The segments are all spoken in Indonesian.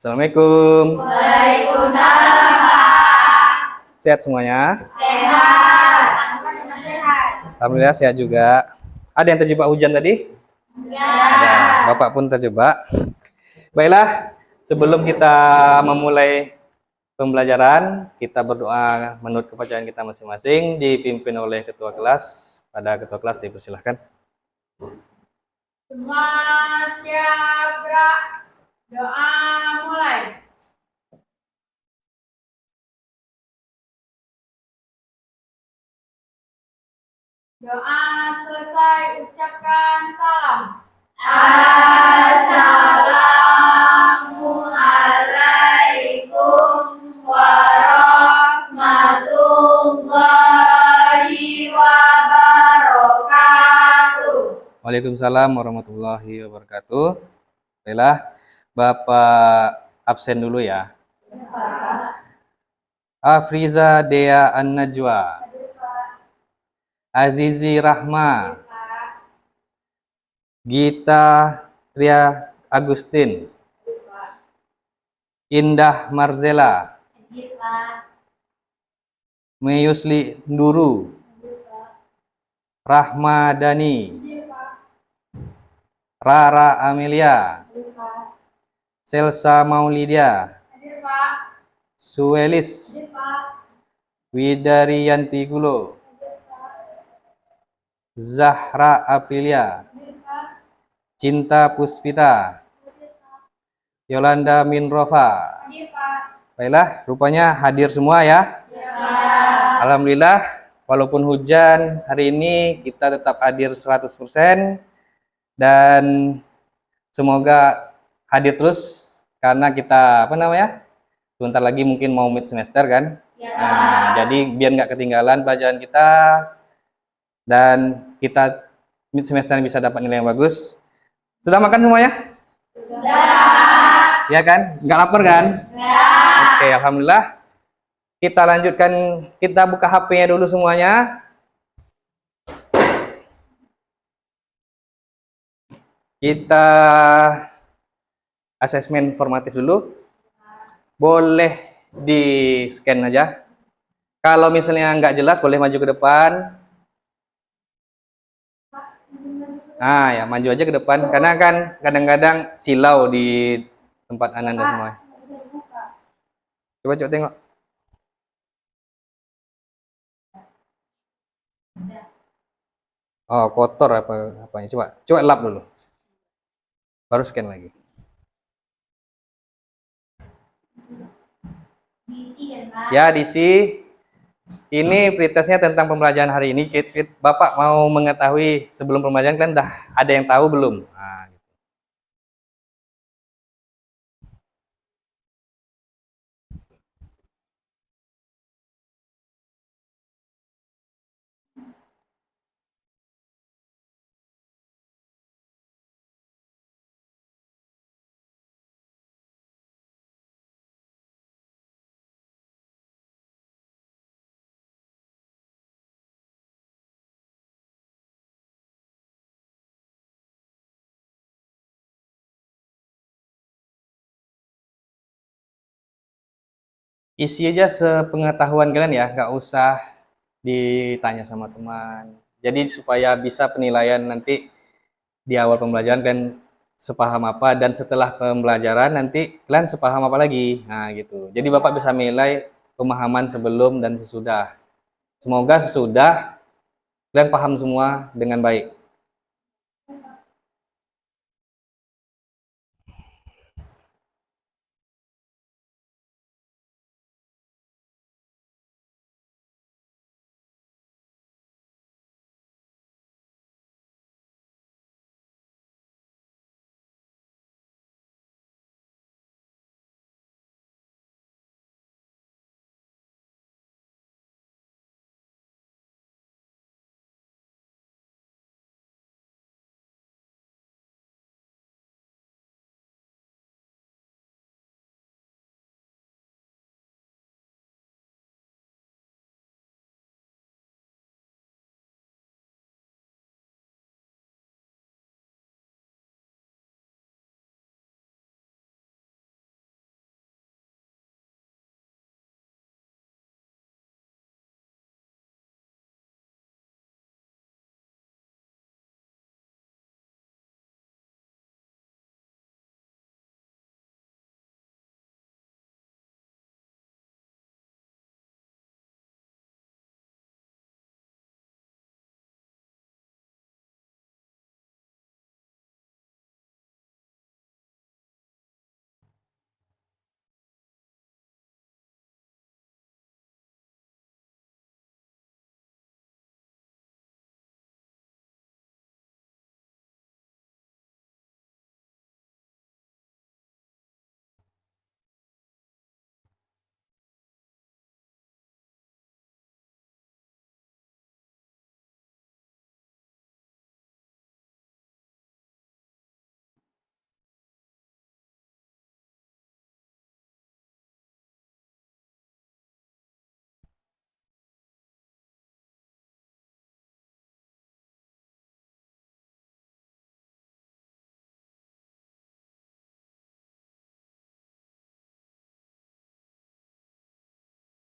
Assalamualaikum. Waalaikumsalam, Pak. Sehat semuanya? Sehat. Sehat. Alhamdulillah sehat juga. Ada yang terjebak hujan tadi? Ada. Bapak pun terjebak. Baiklah, sebelum kita memulai pembelajaran, kita berdoa menurut kepercayaan kita masing-masing, dipimpin oleh ketua kelas. Pada ketua kelas dipersilahkan. Semua siap gerak. Doa mulai. Doa selesai, ucapkan salam. Assalamualaikum warahmatullahi wabarakatuh. Waalaikumsalam warahmatullahi wabarakatuh. Baiklah, Bapak absen dulu ya. Afriza Dea An-Najwa, Azizi Rahma, Gita Tria Agustin, Indah Marzela, Meyusli Nduru, Rahma Dani, Rara Amelia, Selsa Maulidia, Suelis, Widarianti Gulo, Zahra Aprilia, Cinta Puspita, Yolanda Minrova. Baiklah, rupanya hadir semua ya. Alhamdulillah, walaupun hujan, hari ini kita tetap hadir 100% dan semoga hadir terus karena kita sebentar lagi mungkin mau mid semester kan. Nah, jadi biar nggak ketinggalan pelajaran kita dan kita mid semester bisa dapat nilai yang bagus. Sudah makan semuanya? Sudah. Ya kan? Nggak lapar kan? Oke, alhamdulillah. Kita lanjutkan, kita buka HP-nya dulu semuanya. Kita asesmen formatif dulu. Boleh di-scan aja. Kalau misalnya nggak jelas, boleh maju ke depan. Nah, ya maju aja ke depan. Karena kan kadang-kadang silau di tempat Ananda semua. Coba tengok. Oh, kotor apanya. Coba lap dulu. Baru scan lagi. Ya, diisi. Ini pretestnya tentang pembelajaran hari ini. Bapak mau mengetahui sebelum pembelajaran kan dah ada yang tahu belum? Nah, gitu. Isi aja sepengetahuan kalian ya, nggak usah ditanya sama teman. Jadi supaya bisa penilaian nanti di awal pembelajaran kalian sepaham apa dan setelah pembelajaran nanti kalian sepaham apa lagi. Nah, gitu. Jadi Bapak bisa menilai pemahaman sebelum dan sesudah. Semoga sesudah kalian paham semua dengan baik.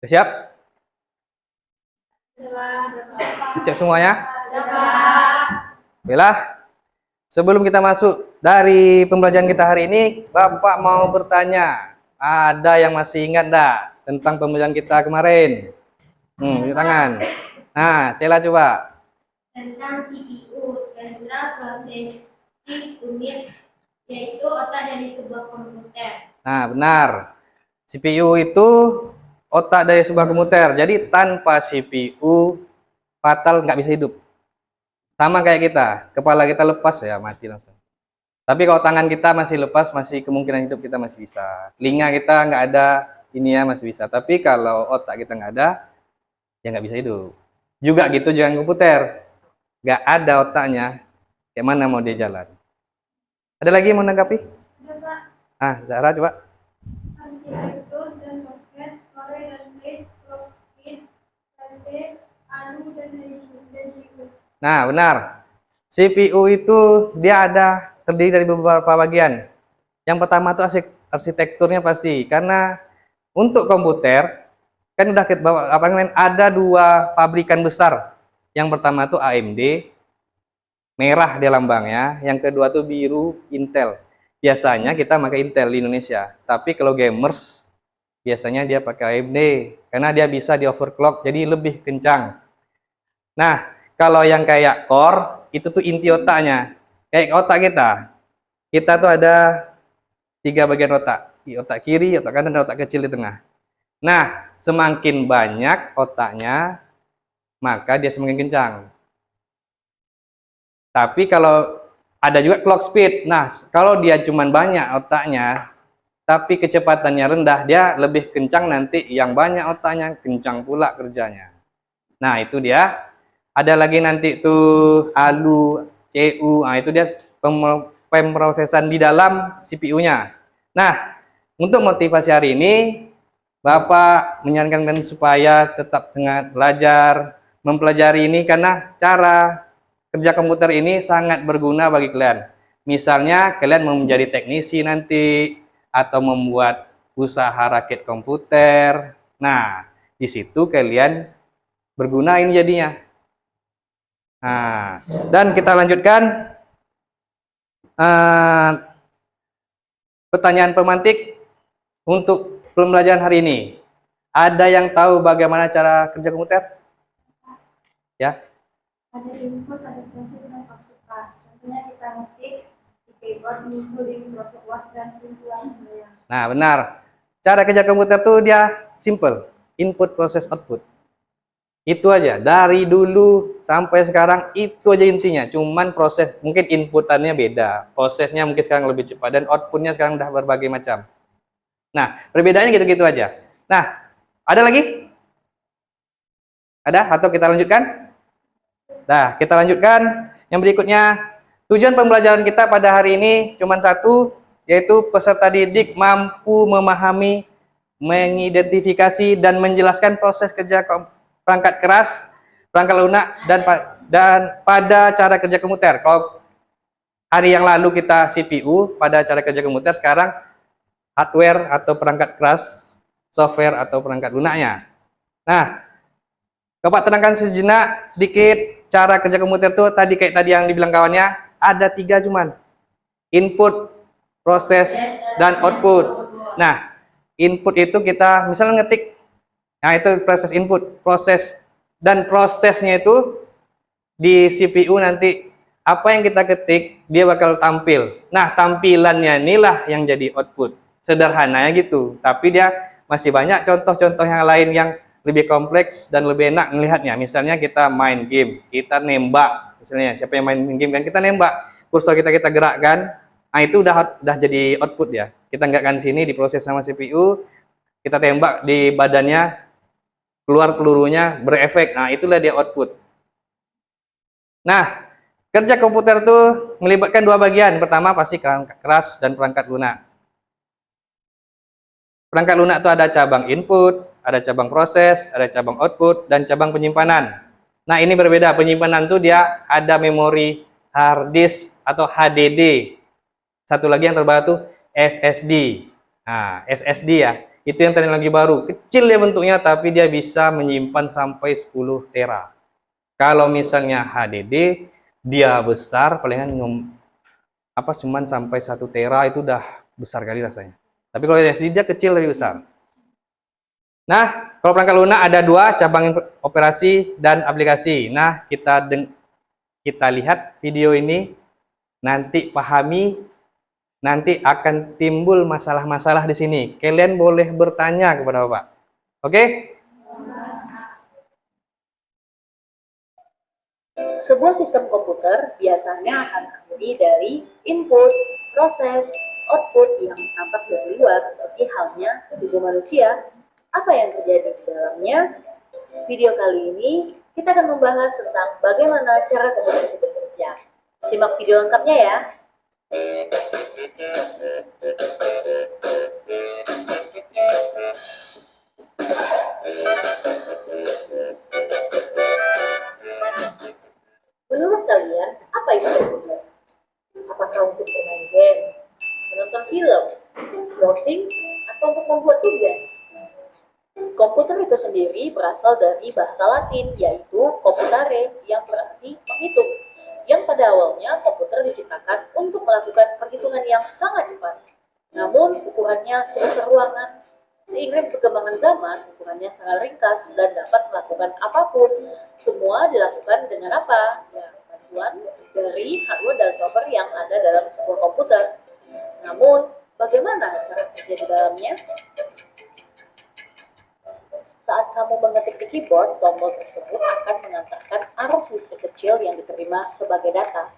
Siap? Siap semuanya? Baiklah. Sebelum kita masuk dari pembelajaran kita hari ini, Bapak mau bertanya. Ada yang masih ingat enggak tentang pembelajaran kita kemarin? Tunjuk tangan. Nah, Sela coba. Tentang CPU, Central Processing Unit, yaitu otak dari sebuah komputer. Nah, benar. CPU itu otak dari sebuah komputer. Jadi tanpa CPU, fatal nggak bisa hidup. Sama kayak kita, kepala kita lepas ya mati langsung. Tapi kalau tangan kita masih lepas, masih kemungkinan hidup kita masih bisa. Telinga kita nggak ada, ini ya masih bisa. Tapi kalau otak kita nggak ada, ya nggak bisa hidup. Juga gitu jangan komputer. Nggak ada otaknya, kayak mana mau dia jalan? Ada lagi yang mau menanggapi? Ah, Zahra coba. Nah, benar. CPU itu dia ada terdiri dari beberapa bagian. Yang pertama itu arsitekturnya pasti, karena untuk komputer kan udah kita bawa apa namanya, ada dua pabrikan besar. Yang pertama itu AMD, merah dia lambangnya. Yang kedua tuh biru, Intel. Biasanya kita pakai Intel di Indonesia, tapi kalau gamers biasanya dia pakai AMD karena dia bisa di overclock jadi lebih kencang. Nah, kalau yang kayak core itu tuh inti otaknya. Kayak otak kita tuh ada 3 bagian otak. Otak kiri, otak kanan, dan otak kecil di tengah. Nah, semakin banyak otaknya, maka dia semakin kencang. Tapi kalau ada juga clock speed. Nah, kalau dia cuman banyak otaknya, tapi kecepatannya rendah, dia lebih kencang nanti. Yang banyak otaknya, kencang pula kerjanya. Nah, itu dia. Ada lagi nanti tuh ALU, CU, nah itu dia pemrosesan di dalam CPU-nya. Nah, untuk motivasi hari ini, Bapak menyarankan supaya tetap semangat belajar, mempelajari ini karena cara kerja komputer ini sangat berguna bagi kalian. Misalnya kalian mau menjadi teknisi nanti atau membuat usaha rakit komputer. Nah, di situ kalian berguna ini jadinya. Nah, dan kita lanjutkan pertanyaan pemantik untuk pembelajaran hari ini. Ada yang tahu bagaimana cara kerja komputer? Ya. Ada input, ada proses, dan output. Contohnya kita ngetik di keyboard, muncul di proses watt dan kumpulan saya. Nah, benar. Cara kerja komputer tuh dia simple. Input, proses, output. Itu aja. Dari dulu sampai sekarang itu aja intinya. Cuman proses, mungkin inputannya beda. Prosesnya mungkin sekarang lebih cepat. Dan outputnya sekarang udah berbagai macam. Nah, perbedaannya gitu-gitu aja. Nah, ada lagi? Ada? Atau kita lanjutkan? Nah, kita lanjutkan. Yang berikutnya, tujuan pembelajaran kita pada hari ini cuma satu, yaitu peserta didik mampu memahami, mengidentifikasi, dan menjelaskan proses kerja perangkat keras, perangkat lunak, dan pada cara kerja komputer. Kalau hari yang lalu kita CPU pada cara kerja komputer, sekarang hardware atau perangkat keras, software atau perangkat lunaknya. Nah, Bapak terangkan sejenak sedikit cara kerja komputer tuh tadi kayak tadi yang dibilang kawannya, ada 3 cuman. Input, proses, dan output. Nah, input itu kita misalnya ngetik. Nah, itu proses input, proses, dan prosesnya itu di CPU nanti apa yang kita ketik dia bakal tampil. Nah, tampilannya inilah yang jadi output. Sederhananya gitu, tapi dia masih banyak contoh-contoh yang lain yang lebih kompleks dan lebih enak melihatnya. Misalnya kita main game, kita nembak. Misalnya siapa yang main game kan kita nembak, kursor kita gerakkan. Nah, itu udah jadi output ya. Kita gerakkan sini diproses sama CPU, kita tembak di badannya, keluar pelurunya berefek. Nah, itulah dia output. Nah, kerja komputer tuh melibatkan 2 bagian. Pertama pasti perangkat keras dan perangkat lunak. Perangkat lunak itu ada cabang input, ada cabang proses, ada cabang output, dan cabang penyimpanan. Nah, ini berbeda. Penyimpanan tuh dia ada memori hard disk atau HDD. Satu lagi yang terbaru tuh SSD. Nah, SSD ya. Itu yang teknologi baru. Kecil ya bentuknya, tapi dia bisa menyimpan sampai 10 tera. Kalau misalnya HDD, dia besar, palingan cuman sampai 1 tera, itu udah besar kali rasanya. Tapi kalau SSD dia kecil lebih besar. Nah, kalau perangkat lunak ada 2 cabang operasi dan aplikasi. Nah, kita lihat video ini, nanti pahami, nanti akan timbul masalah-masalah di sini. Kalian boleh bertanya kepada Bapak. Oke? Sebuah sistem komputer biasanya akan terdiri dari input, proses, output yang tampak dari luar seperti halnya tubuh manusia. Apa yang terjadi di dalamnya? Video kali ini kita akan membahas tentang bagaimana cara komputer itu bekerja. Simak video lengkapnya ya. Menurut kalian, apa itu komputer? Apakah untuk bermain game, menonton film, browsing, atau untuk membuat tugas? Komputer itu sendiri berasal dari bahasa Latin, yaitu computare, yang berarti menghitung. Yang pada awalnya komputer diciptakan untuk melakukan perhitungan yang sangat cepat. Namun ukurannya sebesar ruangan. Seiring perkembangan zaman, ukurannya sangat ringkas dan dapat melakukan apapun. Semua dilakukan dengan apa? Ya, bantuan dari hardware dan software yang ada dalam sebuah komputer. Namun, bagaimana cara kerja di dalamnya? Saat kamu mengetik di keyboard, tombol tersebut akan mengantarkan arus listrik kecil yang diterima sebagai data.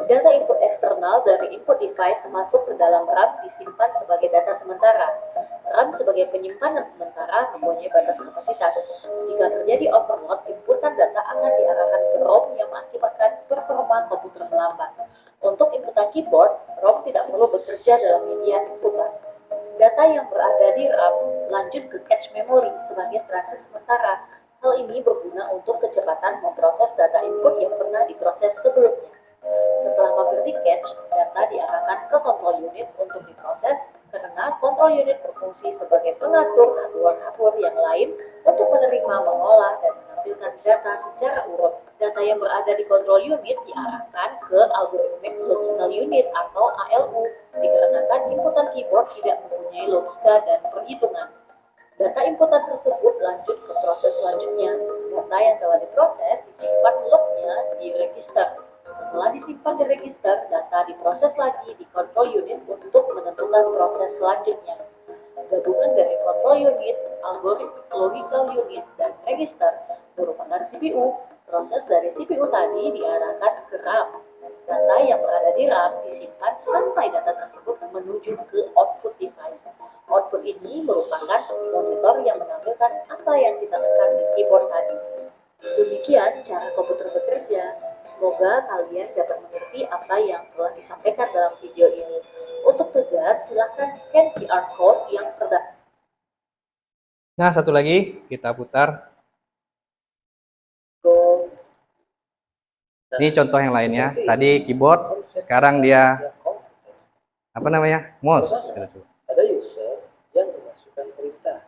Data input eksternal dari input device masuk ke dalam RAM disimpan sebagai data sementara. RAM sebagai penyimpanan sementara mempunyai batas kapasitas. Jika terjadi overload, inputan data akan diarahkan ke ROM yang mengakibatkan performa komputer melambat. Untuk inputan keyboard, ROM tidak perlu bekerja dalam media inputan. Data yang berada di RAM lanjut ke cache memory sebagai transit sementara. Hal ini berguna untuk kecepatan memproses data input yang pernah diproses sebelumnya. Setelah mampir di cache, data diarahkan ke control unit untuk diproses karena control unit berfungsi sebagai pengatur hardware yang lain untuk menerima, mengolah, dan menampilkan data secara urut. Data yang berada di control unit diarahkan ke algorithmic logical unit atau ALU dikarenakan inputan keyboard tidak mempunyai logika dan perhitungan. Data inputan tersebut lanjut ke proses selanjutnya. Data yang telah diproses disimpan lognya di register. Setelah disimpan di register, data diproses lagi di control unit untuk menentukan proses selanjutnya. Gabungan dari control unit, algoritmic logical unit, dan register merupakan CPU. Proses dari CPU tadi diarahkan ke RAM. Data yang berada di RAM disimpan sampai data tersebut menuju ke output device. Output ini merupakan monitor yang menampilkan apa yang kita tekan di keyboard tadi. Demikian cara komputer bekerja. Semoga kalian dapat mengerti apa yang telah disampaikan dalam video ini. Untuk tugas, silakan scan QR code yang terdapat. Nah, satu lagi kita putar. Ini contoh yang lainnya. Tadi keyboard, sekarang dia mouse. Ada user yang memasukkan perintah.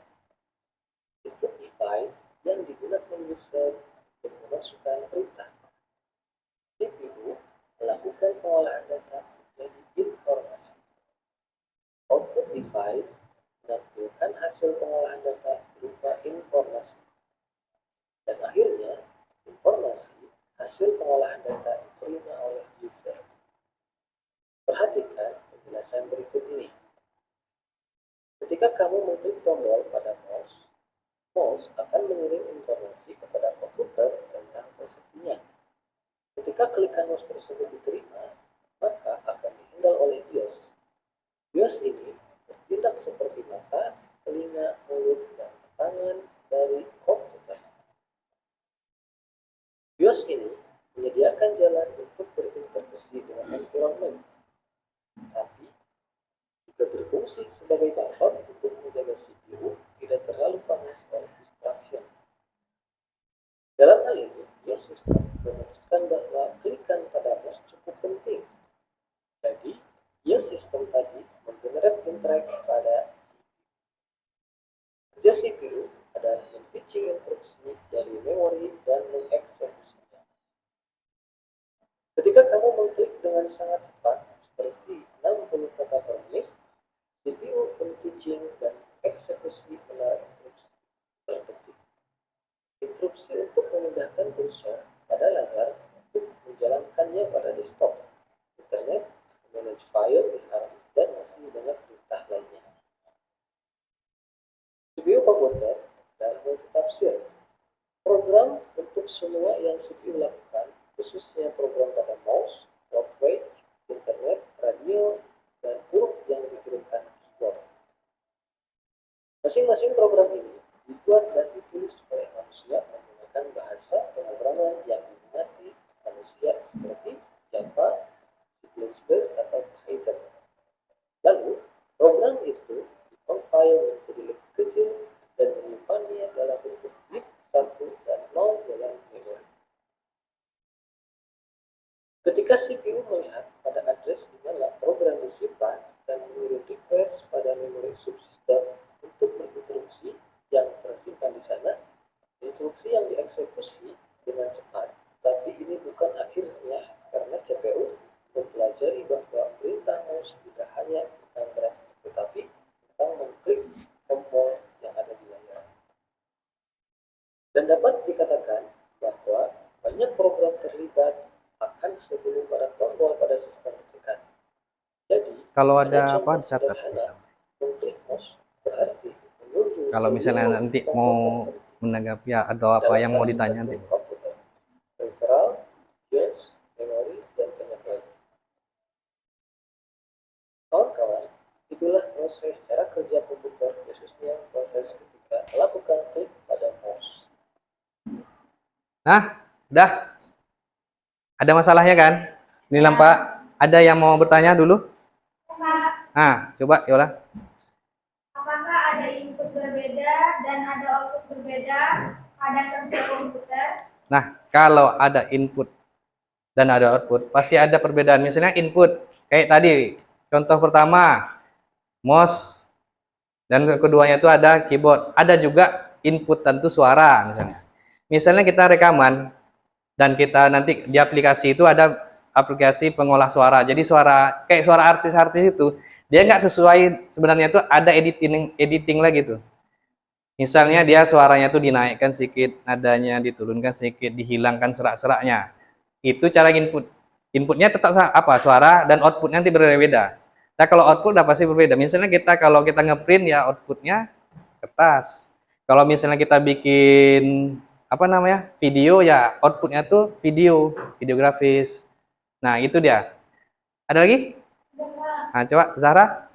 Input device yang digunakan user untuk memasukkan perintah. CPU melakukan pengolahan data menjadi informasi. Output device menampilkan hasil pengolahan data berupa informasi. Dan akhirnya, informasi hasil pengolahan data diterima oleh user. Perhatikan penjelasan berikut ini. Ketika kamu mengklik tombol pada mouse, mouse akan mengirim informasi kepada komputer tentang posisinya. Ketika klikan mouse tersebut diterima, maka akan dihandle oleh BIOS. BIOS ini bertindak seperti mata, telinga, mulut, dan tangan dari komputer. BIOS ini menyediakan jalan untuk berinterfaksi dengan environment, tapi juga berfungsi sebagai buffer untuk menjaga CPU tidak terlalu panas oleh distraction. Dalam hal ini, BIOS system memutuskan bahwa klikan pada mouse cukup penting dengan sangat cepat seperti 60 kata per menit, CPU packaging dan eksekusi menarik instruksi per detik. Instruksi untuk memudahkan kursor pada layar untuk menjalankannya pada desktop, internet, manage file di hard disk, dan masih banyak perintah lainnya. CPU komputer dan multitafsir. Program untuk semua yang CPU lakukan, khususnya program pada mouse, web page, internet, radio, dan huruf yang dikirimkan keyboard. Masing-masing program ini dibuat dan ditulis oleh manusia menggunakan bahasa pemrograman yang diminati manusia seperti Java, C++, atau Python. Lalu, program itu dikompil menjadi lebih kecil dan menyimpannya dalam bentuk bit 1 dan 0 dalam memori. Ketika CPU melihat pada address di mana program disimpan dan mengirim request pada memori subsistem untuk menginstruksi yang tersimpan di sana, instruksi yang dieksekusi dengan cepat. Tapi ini bukan akhirnya, karena CPU mempelajari bahwa perintah mouse tidak hanya tentang gerak, tetapi tentang mengklik tombol yang ada di layar. Dan dapat dikatakan bahwa banyak program terlibat akan sebelum pada tombol pada sistem tekan. Jadi, Kalau ada apa catat bisa. mengklik mouse berarti menuju Kalau misalnya nanti mau menanggapi atau apa yang mau ditanya nanti. komputer, sentral, cache, memori, dan banyak lagi. Kawan-kawan, itulah proses cara kerja komputer, khususnya proses ketika melakukan klik pada mouse. Nah, udah. Ada masalahnya kan? Ini Pak, ada yang mau bertanya dulu? Nah, coba Yola. Apakah ada input berbeda dan ada output berbeda pada kerja komputer? Nah, kalau ada input dan ada output, pasti ada perbedaan. Misalnya input, kayak tadi, contoh pertama, mouse, dan keduanya itu ada keyboard. Ada juga input tentu suara, misalnya. Misalnya kita rekaman, dan kita nanti di aplikasi itu ada aplikasi pengolah suara. Jadi suara, kayak suara artis-artis itu, dia nggak sesuai, sebenarnya itu ada editing lagi tuh. Misalnya dia suaranya tuh dinaikkan sedikit, nadanya diturunkan sedikit, dihilangkan serak-seraknya. Itu cara input. Inputnya tetap apa? Suara, dan outputnya nanti berbeda. Nah, kalau output udah pasti berbeda. Misalnya kalau kita ngeprint ya outputnya kertas. Kalau misalnya kita bikin apa namanya? Video ya outputnya tuh videografis. Nah, itu dia. Ada lagi? Nah, coba Zahra.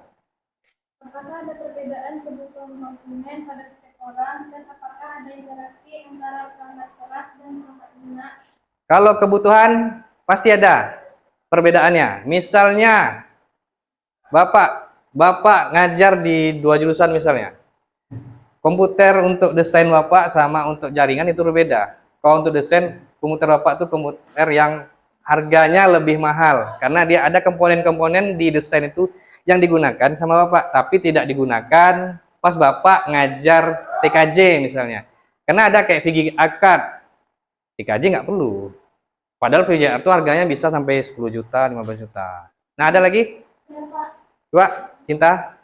Apakah ada perbedaan kebutuhan konsumen pada setiap orang dan apakah ada interaksi antara perangkat keras dan perangkat lunak? Kalau kebutuhan pasti ada perbedaannya. Misalnya Bapak ngajar di 2 jurusan misalnya. Komputer untuk desain Bapak sama untuk jaringan itu berbeda. Kalau untuk desain, komputer Bapak itu komputer yang harganya lebih mahal karena dia ada komponen-komponen di desain itu yang digunakan sama Bapak, tapi tidak digunakan pas Bapak ngajar TKJ misalnya. Karena ada kayak VG Akad, TKJ nggak perlu. Padahal VGA itu harganya bisa sampai 10 juta, 15 juta. Nah, ada lagi? Ya, Pak. Coba, Cinta.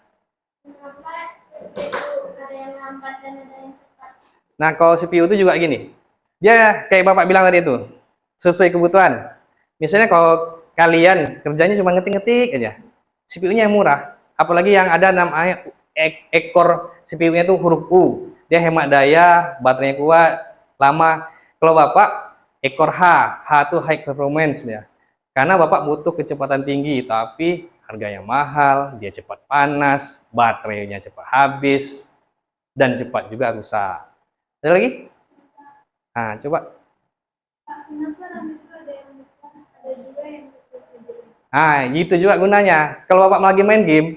Kenapa CPU ada yang lambat dan ada yang cepat? Nah, kalau CPU itu juga gini. Dia kayak Bapak bilang tadi itu, sesuai kebutuhan. Misalnya kalau kalian kerjanya cuma ngetik-ngetik aja, CPU-nya yang murah. Apalagi yang ada namanya ekor CPU-nya itu huruf U. Dia hemat daya, baterainya kuat, lama. Kalau Bapak ekor H itu high performance ya. Karena Bapak butuh kecepatan tinggi, tapi harganya mahal, dia cepat panas, baterainya cepat habis, dan cepat juga rusak. Ada lagi? Nah, coba. Pak, kenapa RAM itu ada yang besar, ada juga yang kecil saja? Nah, itu juga gunanya. Kalau Bapak lagi main game,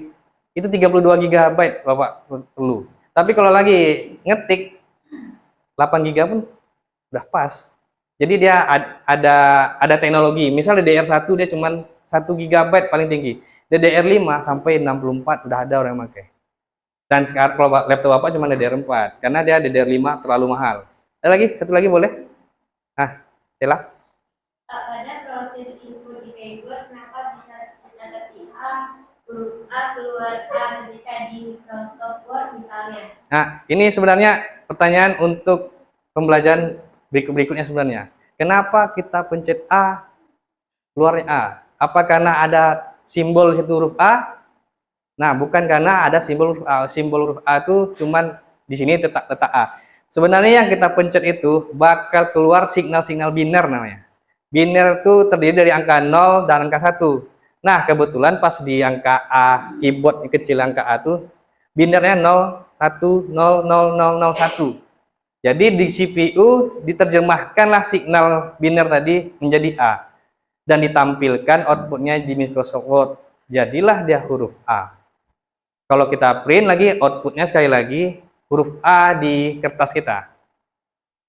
itu 32 GB Bapak perlu. Tapi kalau lagi ngetik, 8 GB pun udah pas. Jadi dia ada teknologi. Misal DDR1 dia cuma 1 GB paling tinggi. DDR5 sampai 64 udah ada orang yang pakai. Dan sekarang kalau laptop Bapak cuma DDR4 karena dia DDR5 terlalu mahal. Ada lagi? Satu lagi boleh? Nah, Stella. Pada Pada proses input di keyboard, kenapa bisa kita ketik A, huruf A keluar A ketika di Microsoft Word misalnya? Nah, ini sebenarnya pertanyaan untuk pembelajaran berikutnya sebenarnya. Kenapa kita pencet A, keluarnya A? Apa karena ada simbol situ huruf A? Nah, bukan karena ada simbol huruf A. Simbol huruf A itu cuman di sini letak A. Sebenarnya yang kita pencet itu bakal keluar signal-signal biner namanya. Biner itu terdiri dari angka 0 dan angka 1. Nah, kebetulan pas di angka A, keyboard yang kecil angka A itu binernya 0, 1, 0, 0, 0, 0, 1. Jadi di CPU diterjemahkanlah signal biner tadi menjadi A. Dan ditampilkan outputnya di Microsoft Word. Jadilah dia huruf A. Kalau kita print lagi, outputnya sekali lagi huruf A di kertas kita.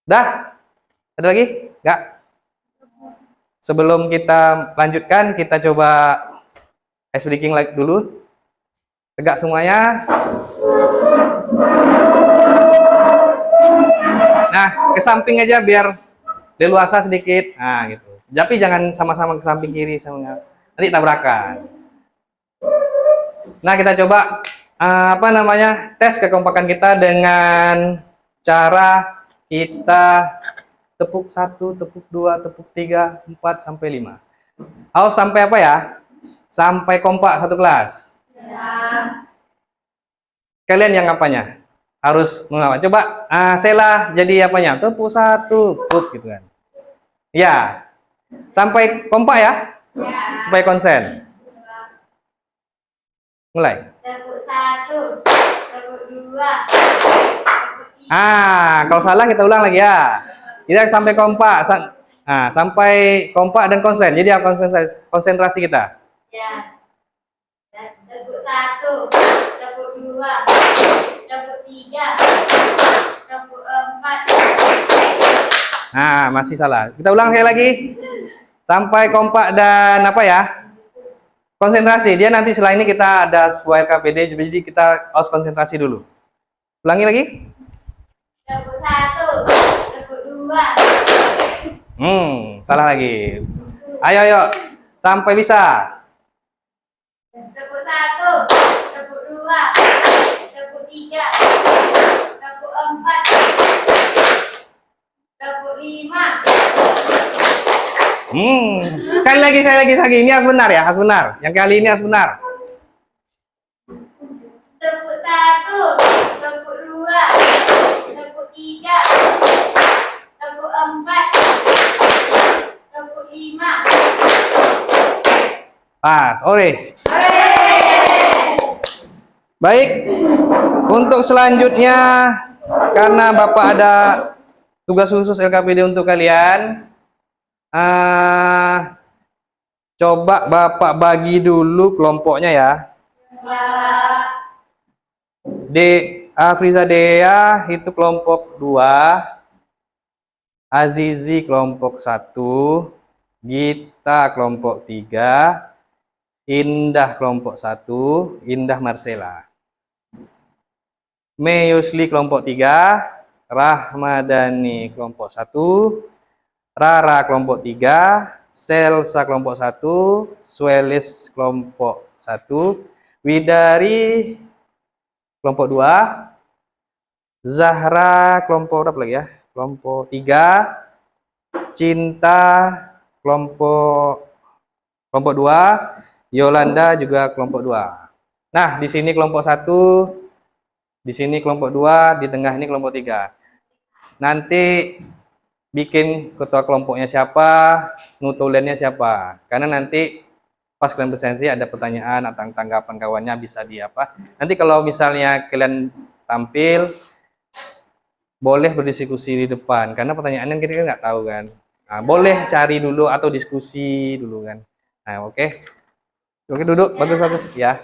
Dah? Ada lagi? Enggak? Sebelum kita lanjutkan, kita coba ice breaking like dulu. Tegak semuanya. Nah, ke samping aja biar leluasa sedikit. Nah, gitu. Tapi jangan sama-sama ke samping kiri sama nanti tabrakan. Nah, kita coba tes kekompakan kita dengan cara kita tepuk 1, tepuk 2, tepuk 3, 4 sampai 5. Harus sampai apa ya? Sampai kompak satu kelas. Ya. Kalian yang apanya? Harus mengapa? Coba Sela jadi apanya? Tepuk 1, tepuk gitu kan. Ya. Sampai kompak ya? Ya. Supaya konsen. Mulai. Tepuk 1, tepuk 2, tepuk 3. Kalau salah kita ulang lagi ya. Kita sampai kompak. Sampai kompak dan konsen. Jadi apa konsentrasi kita? Ya. Tepuk 1, tepuk 2, tepuk 3, tepuk 4. Masih salah. Kita ulang sekali lagi. Sampai kompak dan apa ya? Konsentrasi. Dia nanti setelah ini kita ada sebuah LKPD. Jadi kita harus konsentrasi dulu. Ulangi lagi. Tepuk 1, tepuk 2. Salah lagi. Ayo. Sampai bisa. Tepuk 1, tepuk 2, tepuk 3, tepuk 4, tepuk 5. Sekali lagi. Ini harus benar ya, harus benar. Yang kali ini harus benar. Tepuk 1, tepuk 2, tepuk 3, tepuk 4, tepuk 5. Pas, ore. Baik. Untuk selanjutnya, karena Bapak ada tugas khusus LKPD untuk kalian, coba Bapak bagi dulu kelompoknya ya. Afriza Dea itu kelompok 2, Azizi kelompok 1, Gita kelompok 3, Indah kelompok 1, Indah Marcela. Meyusli kelompok 3, Rahmadani kelompok 1, Rara kelompok 3, Selsa kelompok 1, Suelis kelompok 1, Widari kelompok 2, Zahra kelompok berapa lagi ya? Kelompok 3, Cinta kelompok 2, Yolanda juga kelompok 2. Nah, di sini kelompok 1, di sini kelompok 2, di tengah ini kelompok 3. Nanti bikin ketua kelompoknya siapa, nutulennya siapa. Karena nanti pas kalian presensi ada pertanyaan atau tanggapan kawannya bisa di apa. Nanti kalau misalnya kalian tampil, boleh berdiskusi di depan. Karena pertanyaannya kita nggak tahu kan. Nah, boleh cari dulu atau diskusi dulu kan. Nah, oke. Oke, duduk. Bagus-bagus ya.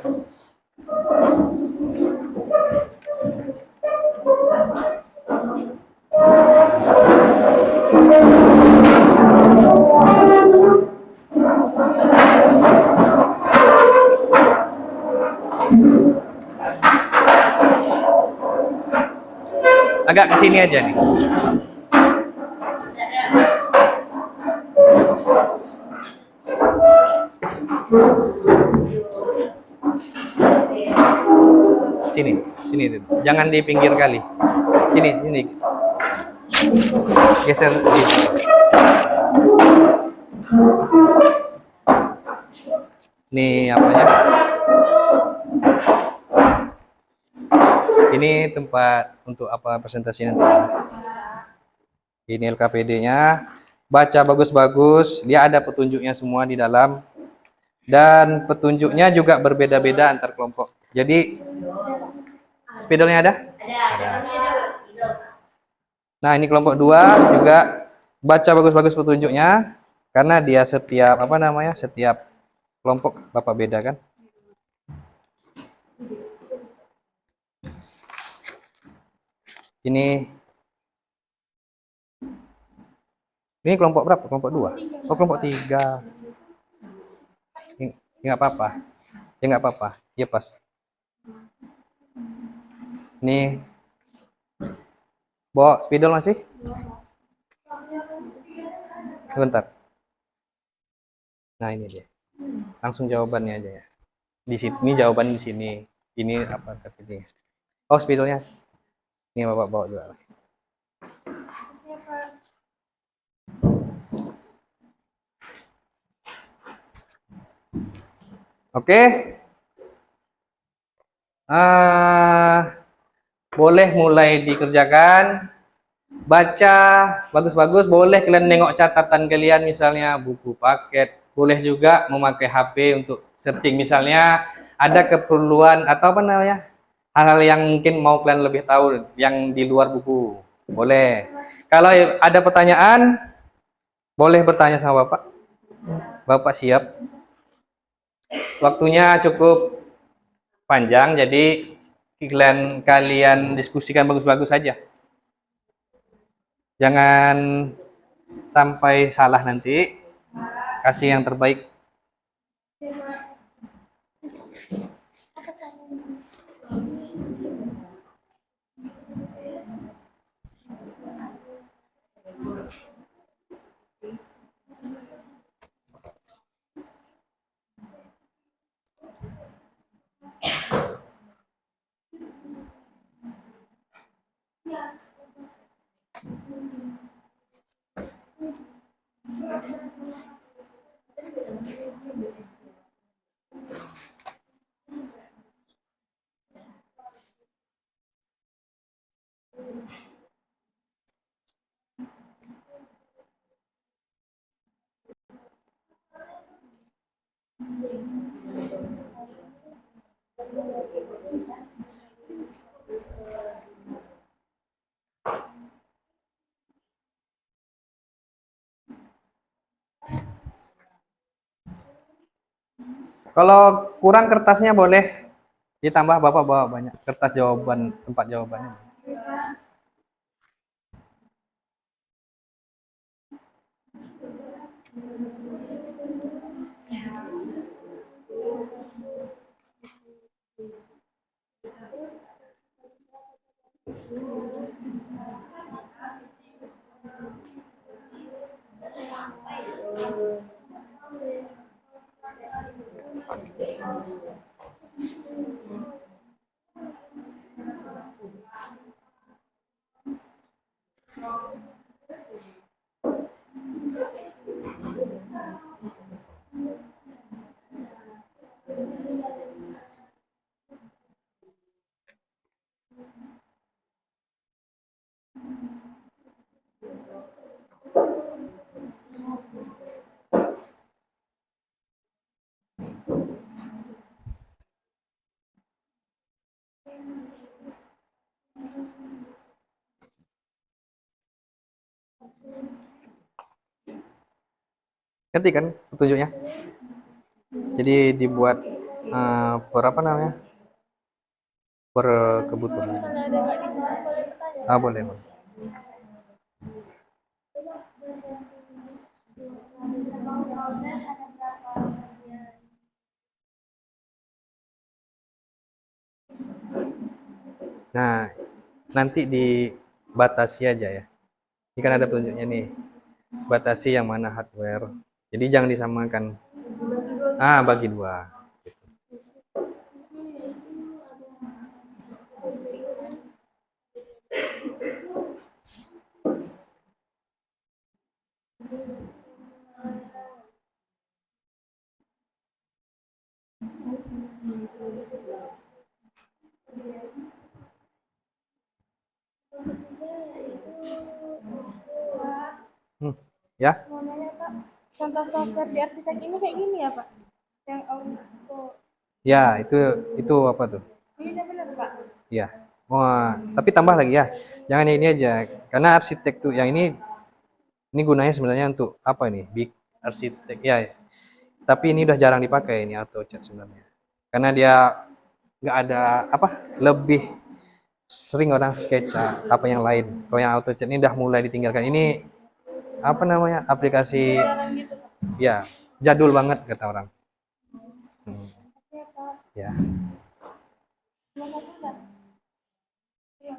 Agak ke sini aja nih. Sini, sini. Jangan di pinggir kali. Sini, sini. Geser. Ini apanya? Ini tempat untuk apa presentasi nanti. Ini LKPD-nya. Baca bagus-bagus. Dia ada petunjuknya semua di dalam. Dan petunjuknya juga berbeda-beda antar kelompok. Jadi, spidolnya ada? Ada. Nah, ini kelompok 2 juga baca bagus-bagus petunjuknya. Karena dia setiap, setiap kelompok Bapak beda kan? Ini kelompok berapa? Kelompok 2? Oh, kelompok 3. Ini nggak apa-apa. Ya nggak apa-apa. Ya pas. Nih. Bawa spidol masih? Sebentar. Nah, ini dia. Langsung jawabannya aja ya. Di sini jawaban di sini. Ini apa tapi ini. Oh, spidolnya. Ini Bapak bawa juga. Oke. Boleh mulai dikerjakan. Baca bagus-bagus. Boleh kalian nengok catatan kalian, misalnya buku paket. Boleh juga memakai HP untuk searching, misalnya ada keperluan atau hal-hal yang mungkin mau kalian lebih tahu yang di luar buku. Boleh. Kalau ada pertanyaan, boleh bertanya sama Bapak. Bapak siap. Waktunya cukup panjang, jadi kalian diskusikan bagus-bagus saja. Jangan sampai salah nanti. Kasih yang terbaik. Kalau kurang kertasnya boleh ditambah, Bapak bawa banyak kertas jawaban, tempat jawabannya. Ngerti kan petunjuknya? Jadi dibuat per kebutuhan. Boleh. Nah, nanti dibatasi aja ya. Ini kan ada petunjuknya nih. Batasi yang mana hardware. Jadi jangan disamakan. Bagi dua. Ya, Mau nanya Pak, contoh software di arsitek ini kayak gini ya Pak? Yang auto. ya itu apa tuh? Ini udah benar Pak? Ya. Wah, tapi tambah lagi ya. Jangan yang ini aja. Karena arsitek tuh yang ini gunanya sebenarnya untuk apa ini? Big arsitek ya. Tapi ini udah jarang dipakai ini AutoCAD sebenarnya. Karena dia nggak ada apa? Lebih sering orang sketsa apa yang lain. Kalau yang AutoCAD ini udah mulai ditinggalkan. Ini apa namanya? Aplikasi Jarang gitu Pak. ya jadul banget kata orang. Oke Pak. Ya. Mau satu nggak? Iya.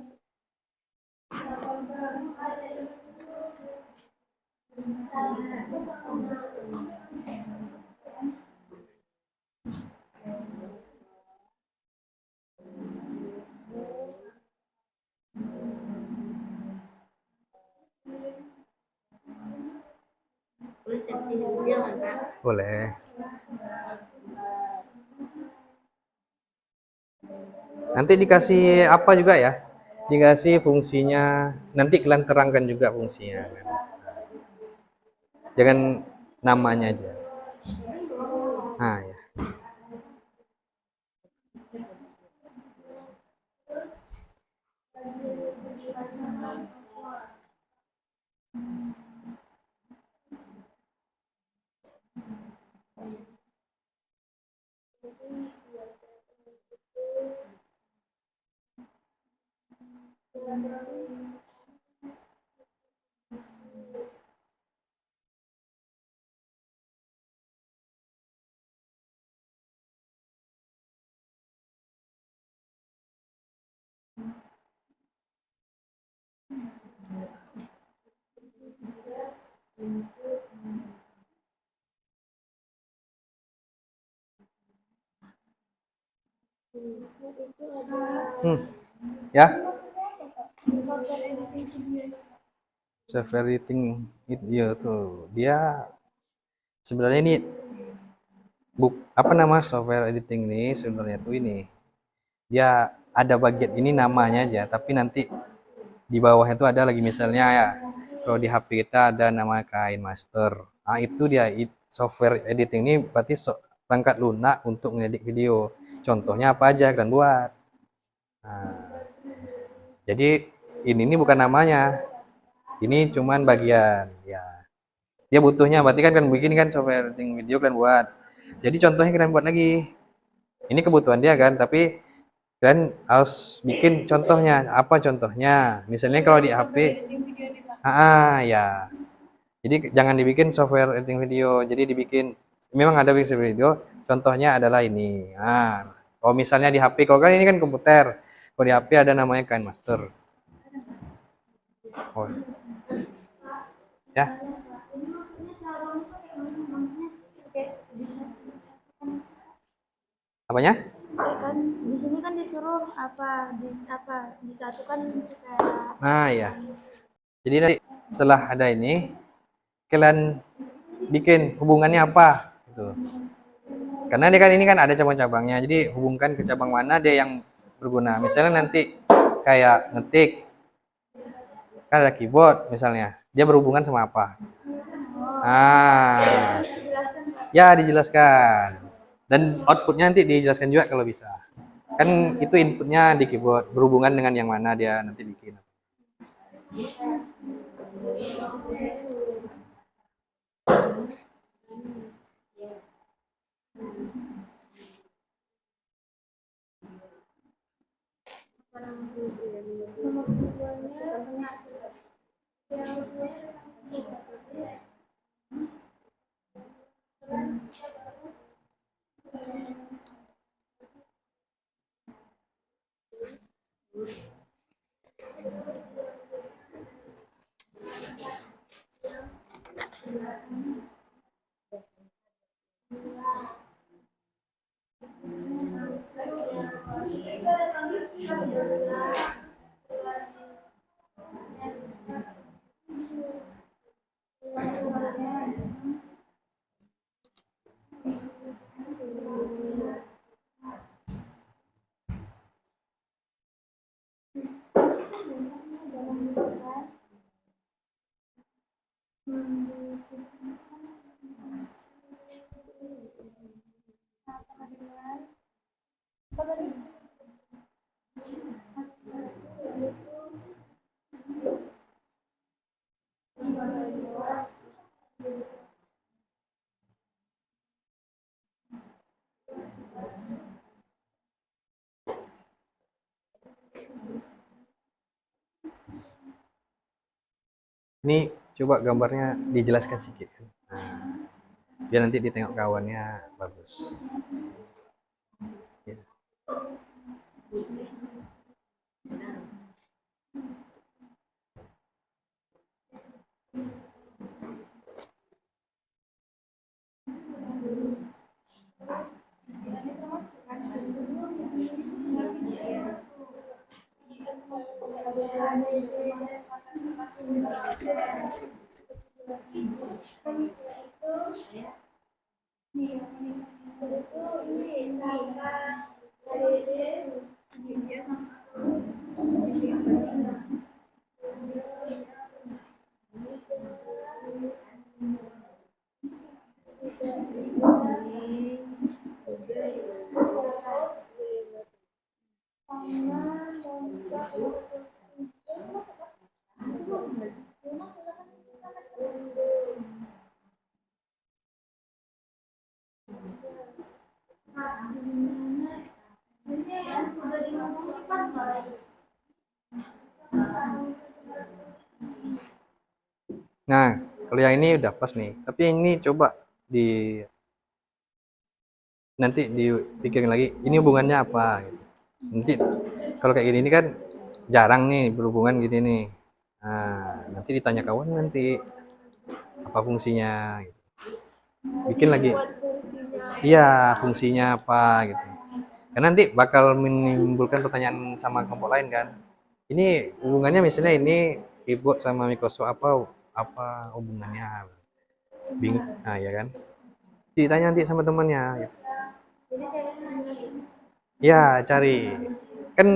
Boleh searching di Google kan, Kak? Boleh. Nanti dikasih apa juga ya? Dikasih fungsinya. Nanti kalian terangkan juga fungsinya. Kan? Jangan namanya aja. Ya. Ya. Software editing video. Software editing itu tuh dia sebenarnya ini apa nama software editing ini sebenarnya tuh ini dia ada bagian ini namanya aja tapi nanti di bawahnya itu ada lagi misalnya ya kalau di HP kita ada nama kain master. Itu dia software editing ini berarti perangkat lunak untuk ngedit video. Contohnya apa aja kan buat. Nah, jadi ini bukan namanya. Ini cuman bagian ya. Dia butuhnya berarti kan bikin kan software editing video kan buat. Jadi contohnya kalian buat lagi. Ini kebutuhan dia kan, tapi kalian harus bikin contohnya. Apa contohnya? Misalnya kalau di HP, Editing video nih Pak. ya. Jadi jangan dibikin software editing video. Jadi dibikin memang ada bisa video. Contohnya adalah ini. Kalau misalnya di HP, kalau kan ini kan komputer. Kalau di HP ada namanya KineMaster. Oh. Ya. Oke, bisa. Apanya? Kan di sini kan disuruh disatukan kayak Ya. Jadi nanti setelah ada ini, kalian bikin hubungannya apa? Gitu. Karena dia kan ini kan ada cabang-cabangnya, jadi hubungkan ke cabang mana dia yang berguna. Misalnya nanti kayak ngetik, kan ada keyboard misalnya, dia berhubungan sama apa? dijelaskan Pak. Ya dijelaskan. Dan outputnya nanti dijelaskan juga kalau bisa. Kan itu inputnya di keyboard, berhubungan dengan yang mana dia nanti bikin. Nomor tujuannya Ini coba gambarnya dijelaskan sedikit. Nah, biar nanti ditengok kawannya bagus. Ya. Nah, kalau yang ini udah pas nih. Tapi ini coba nanti dipikirin lagi. Ini hubungannya apa? Gitu. Nanti kalau kayak gini ini kan jarang nih berhubungan gini nih. Nah, nanti ditanya kawan nanti apa fungsinya? Gitu. Bikin lagi. Iya, fungsinya apa gitu. Karena nanti bakal menimbulkan pertanyaan sama kelompok lain kan. Ini hubungannya misalnya ini keyboard sama Microsoft apa hubungannya? Bingung, nah ya kan? Ditanya nanti sama temannya. Gitu. Ya cari. Kan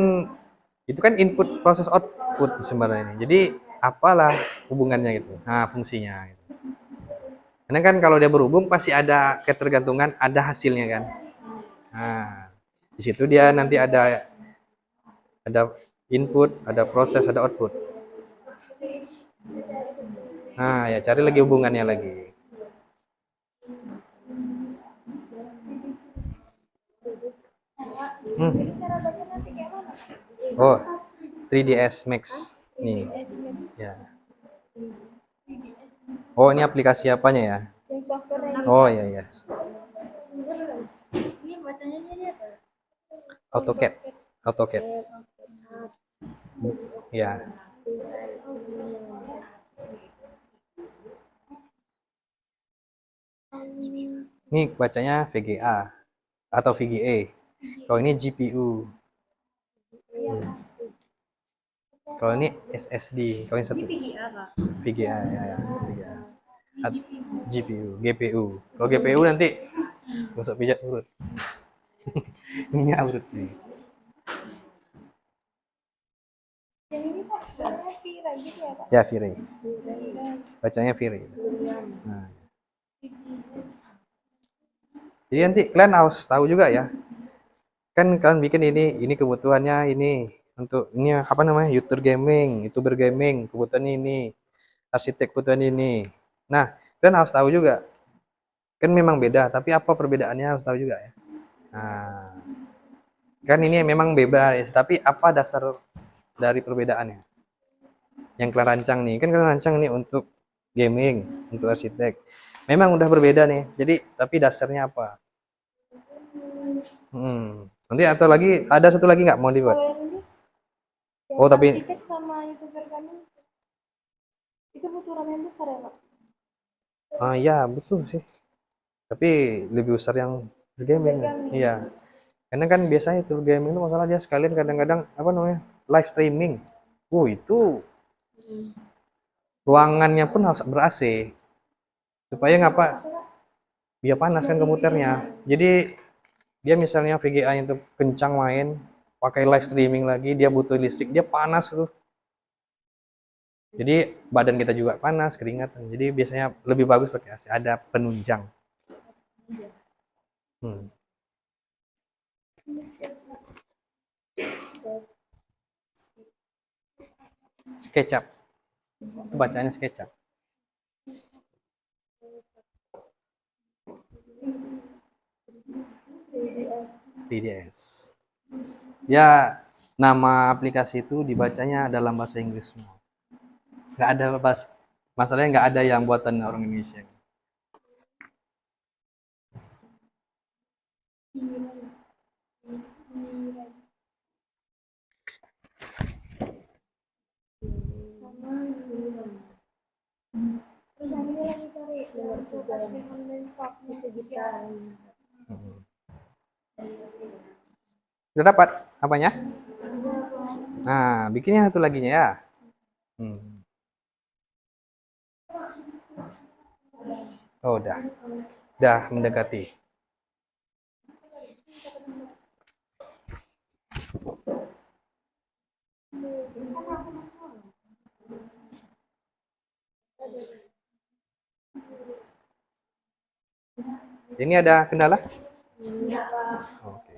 itu kan input proses output sebenarnya ini. Jadi apalah hubungannya gitu. Nah fungsinya. Gitu. Karena kan kalau dia berhubung pasti ada ketergantungan, ada hasilnya kan. Nah di situ dia nanti ada input, ada proses, ada output. Nah, ya cari lagi hubungannya lagi. Oh, 3ds Max nih. Ya. Oh, ini aplikasi apanya ya? Oh, iya ya. Ini bacanya ini apa? AutoCAD. AutoCAD. Ya. Ini bacanya VGA atau VGA. Kalau ini GPU. Kalau ini SSD. Kalau ini satu. VGA ya. VGA. GPU, GPU. Kalau GPU nanti masuk pijat urut. Ini urut nih. Yang ini Pak, bacanya Vira gitu ya Pak? Ya, Vire. Bacanya Vire. Nah. Jadi nanti kalian harus tahu juga ya. Kan kalian bikin ini kebutuhannya ini untuk ini apa namanya? YouTuber gaming, kebutuhan ini, arsitek kebutuhan ini. Nah, kalian harus tahu juga. Kan memang beda, tapi apa perbedaannya harus tahu juga ya. Nah, kan ini memang bebas, tapi apa dasar dari perbedaannya? Yang kalian rancang nih, kan kalian rancang nih untuk gaming, untuk arsitek. Memang udah berbeda nih. Jadi, tapi dasarnya apa? Nanti atau lagi ada satu lagi nggak mau dibuat? Kalau yang ini, Oh, tapi arsitek sama YouTuber kami itu butuh RAM yang besar ya Pak? ya betul sih. Tapi lebih besar yang gaming. Iya. Karena kan biasanya itu gaming itu masalah dia sekalian kadang-kadang apa namanya live streaming. Itu ruangannya pun harus ber-AC supaya ngapa? Dia panas kan komputernya. Jadi dia misalnya VGA-nya itu kencang main, pakai live streaming lagi, dia butuh listrik, dia panas tuh. Jadi badan kita juga panas, keringatan. Jadi biasanya lebih bagus pakai AC, ada penunjang. Hmm. SketchUp. Itu bacanya SketchUp. PDS. Ya, nama aplikasi itu dibacanya dalam bahasa Inggris semua. Nggak ada bahasa, masalahnya nggak ada yang buatan orang Indonesia. Terus ini lagi cari aplikasi online shopnya juga. Udah dapat apanya? Nah, bikinnya satu laginya ya. Oh, udah mendekati. Ini ada kendala? Oke.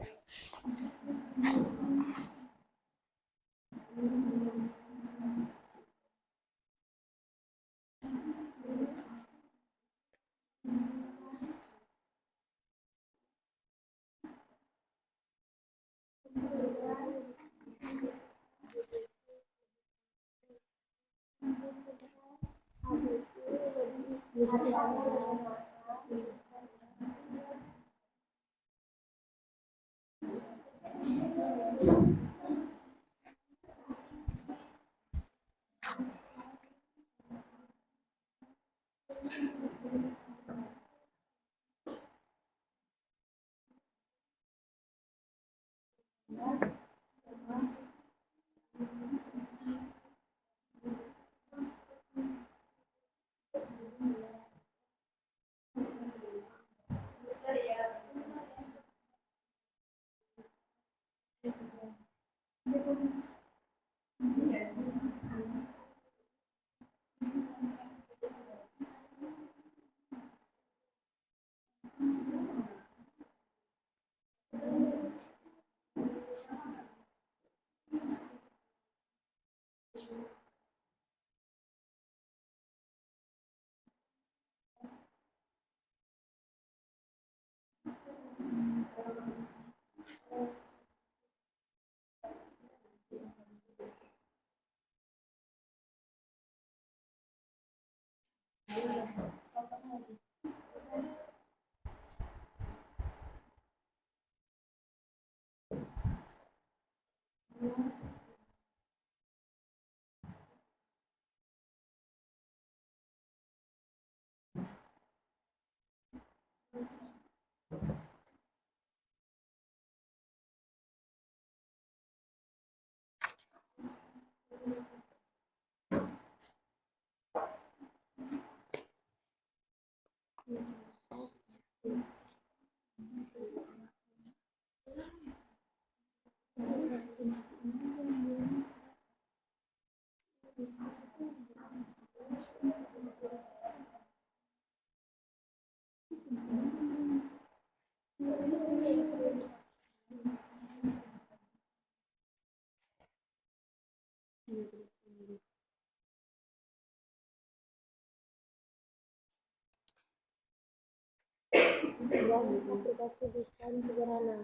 Aplikasi desain sederhana.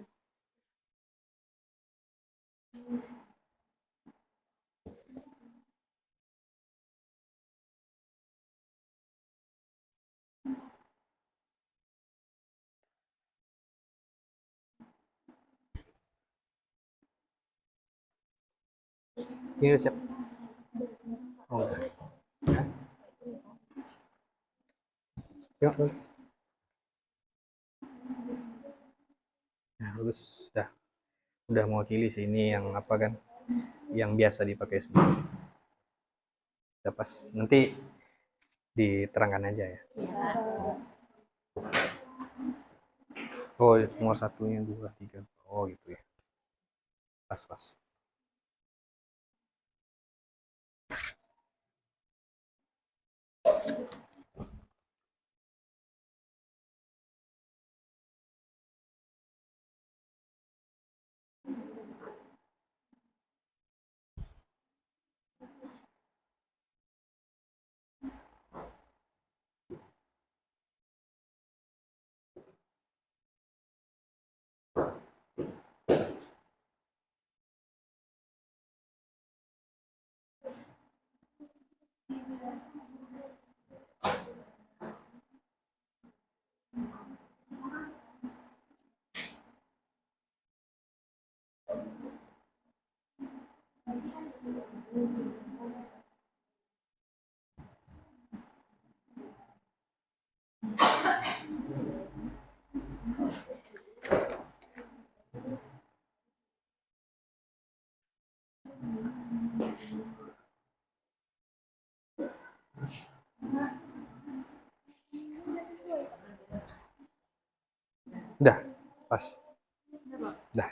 Ini udah siap. Oh, udah. Yuk. Nah, bagus. Dah. udah mewakili sini yang apa kan, yang biasa dipakai semua. Ya, pas nanti diterangkan aja ya. Oh, nomor satunya 2, 3. Oh gitu ya. Pas. Udah, pas. Udah.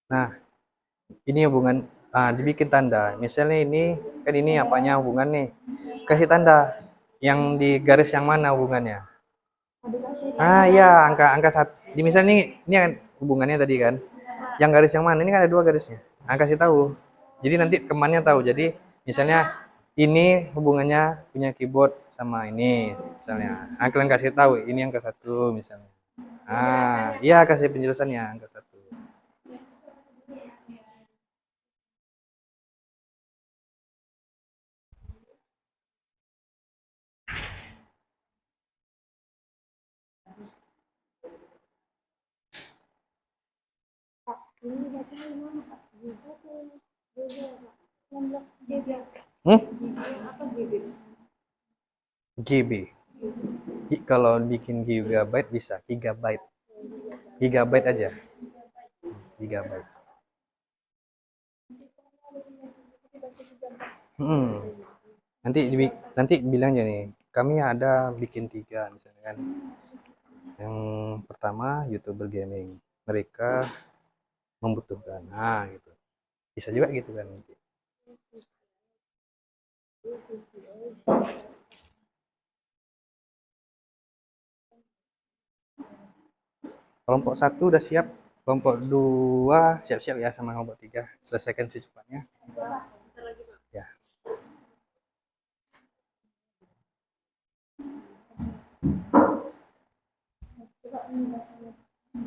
Nah, ini hubungan, dibikin tanda. Misalnya ini kan ini apanya hubungan nih. Kasih tanda. Yang di garis yang mana hubungannya? Iya, angka satu. Di misalnya ini kan hubungannya tadi kan. Yang garis yang mana? Ini kan ada 2 garisnya. Kasih tahu. Jadi nanti temannya tahu. Jadi misalnya ini hubungannya punya keyboard sama ini misalnya. Kalian kasih tahu ini angka 1 misalnya. Iya, kasih penjelasannya angka 1. Ini bacanya gimana, Pak? GB. Kalau bikin gigabyte bisa gigabyte. Gigabyte aja. Gigabyte. Nanti bilang aja nih, kami ada bikin 3 misalnya kan. Yang pertama YouTuber gaming. Mereka membutuhkan. Gitu. Bisa juga gitu kan nanti. Kelompok 1 udah siap, kelompok 2 siap-siap ya sama kelompok 3. Selesaikan secepatnya. Ya.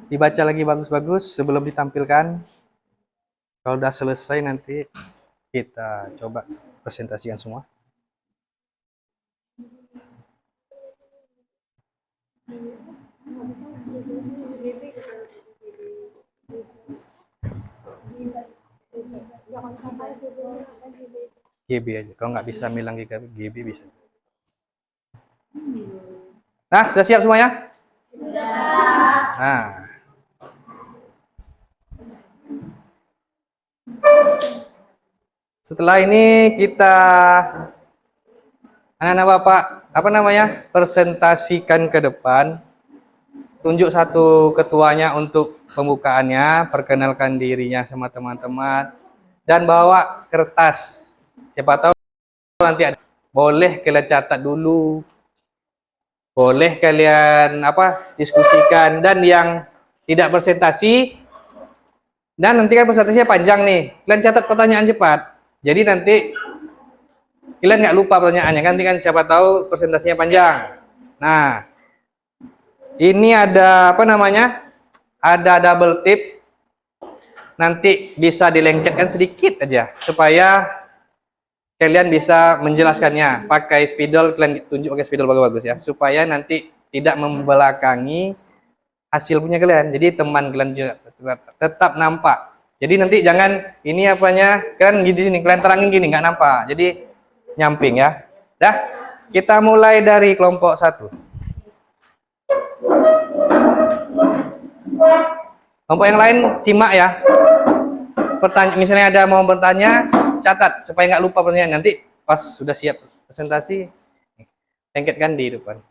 Dibaca lagi bagus-bagus sebelum ditampilkan. Kalau udah selesai nanti kita coba presentasikan semua. GB aja. Kalau nggak bisa bilang GB bisa. Nah, sudah siap semuanya? Sudah. Setelah ini kita anak-anak Bapak, presentasikan ke depan. Tunjuk satu ketuanya untuk pembukaannya, perkenalkan dirinya sama teman-teman, dan bawa kertas. Siapa tahu nanti ada. Boleh kalian catat dulu. Boleh kalian diskusikan, dan yang tidak presentasi, dan nanti kan presentasinya panjang nih. Kalian catat pertanyaan cepat. Jadi nanti kalian nggak lupa pertanyaannya kan, nanti kan siapa tahu presentasinya panjang. Nah, ini ada ada double tip. Nanti bisa dilengketkan sedikit aja supaya kalian bisa menjelaskannya pakai spidol, kalian tunjuk pakai spidol bagus-bagus ya, supaya nanti tidak membelakangi hasil punya kalian. Jadi teman kalian juga tetap nampak. Jadi nanti jangan ini apanya, kalian di sini kalian terangin gini nggak nampak. Jadi nyamping ya. Dah, kita mulai dari kelompok 1. Kelompok yang lain simak ya. Misalnya ada mau bertanya, catat supaya nggak lupa pertanyaan. Nanti pas sudah siap presentasi, lengketkan di depan.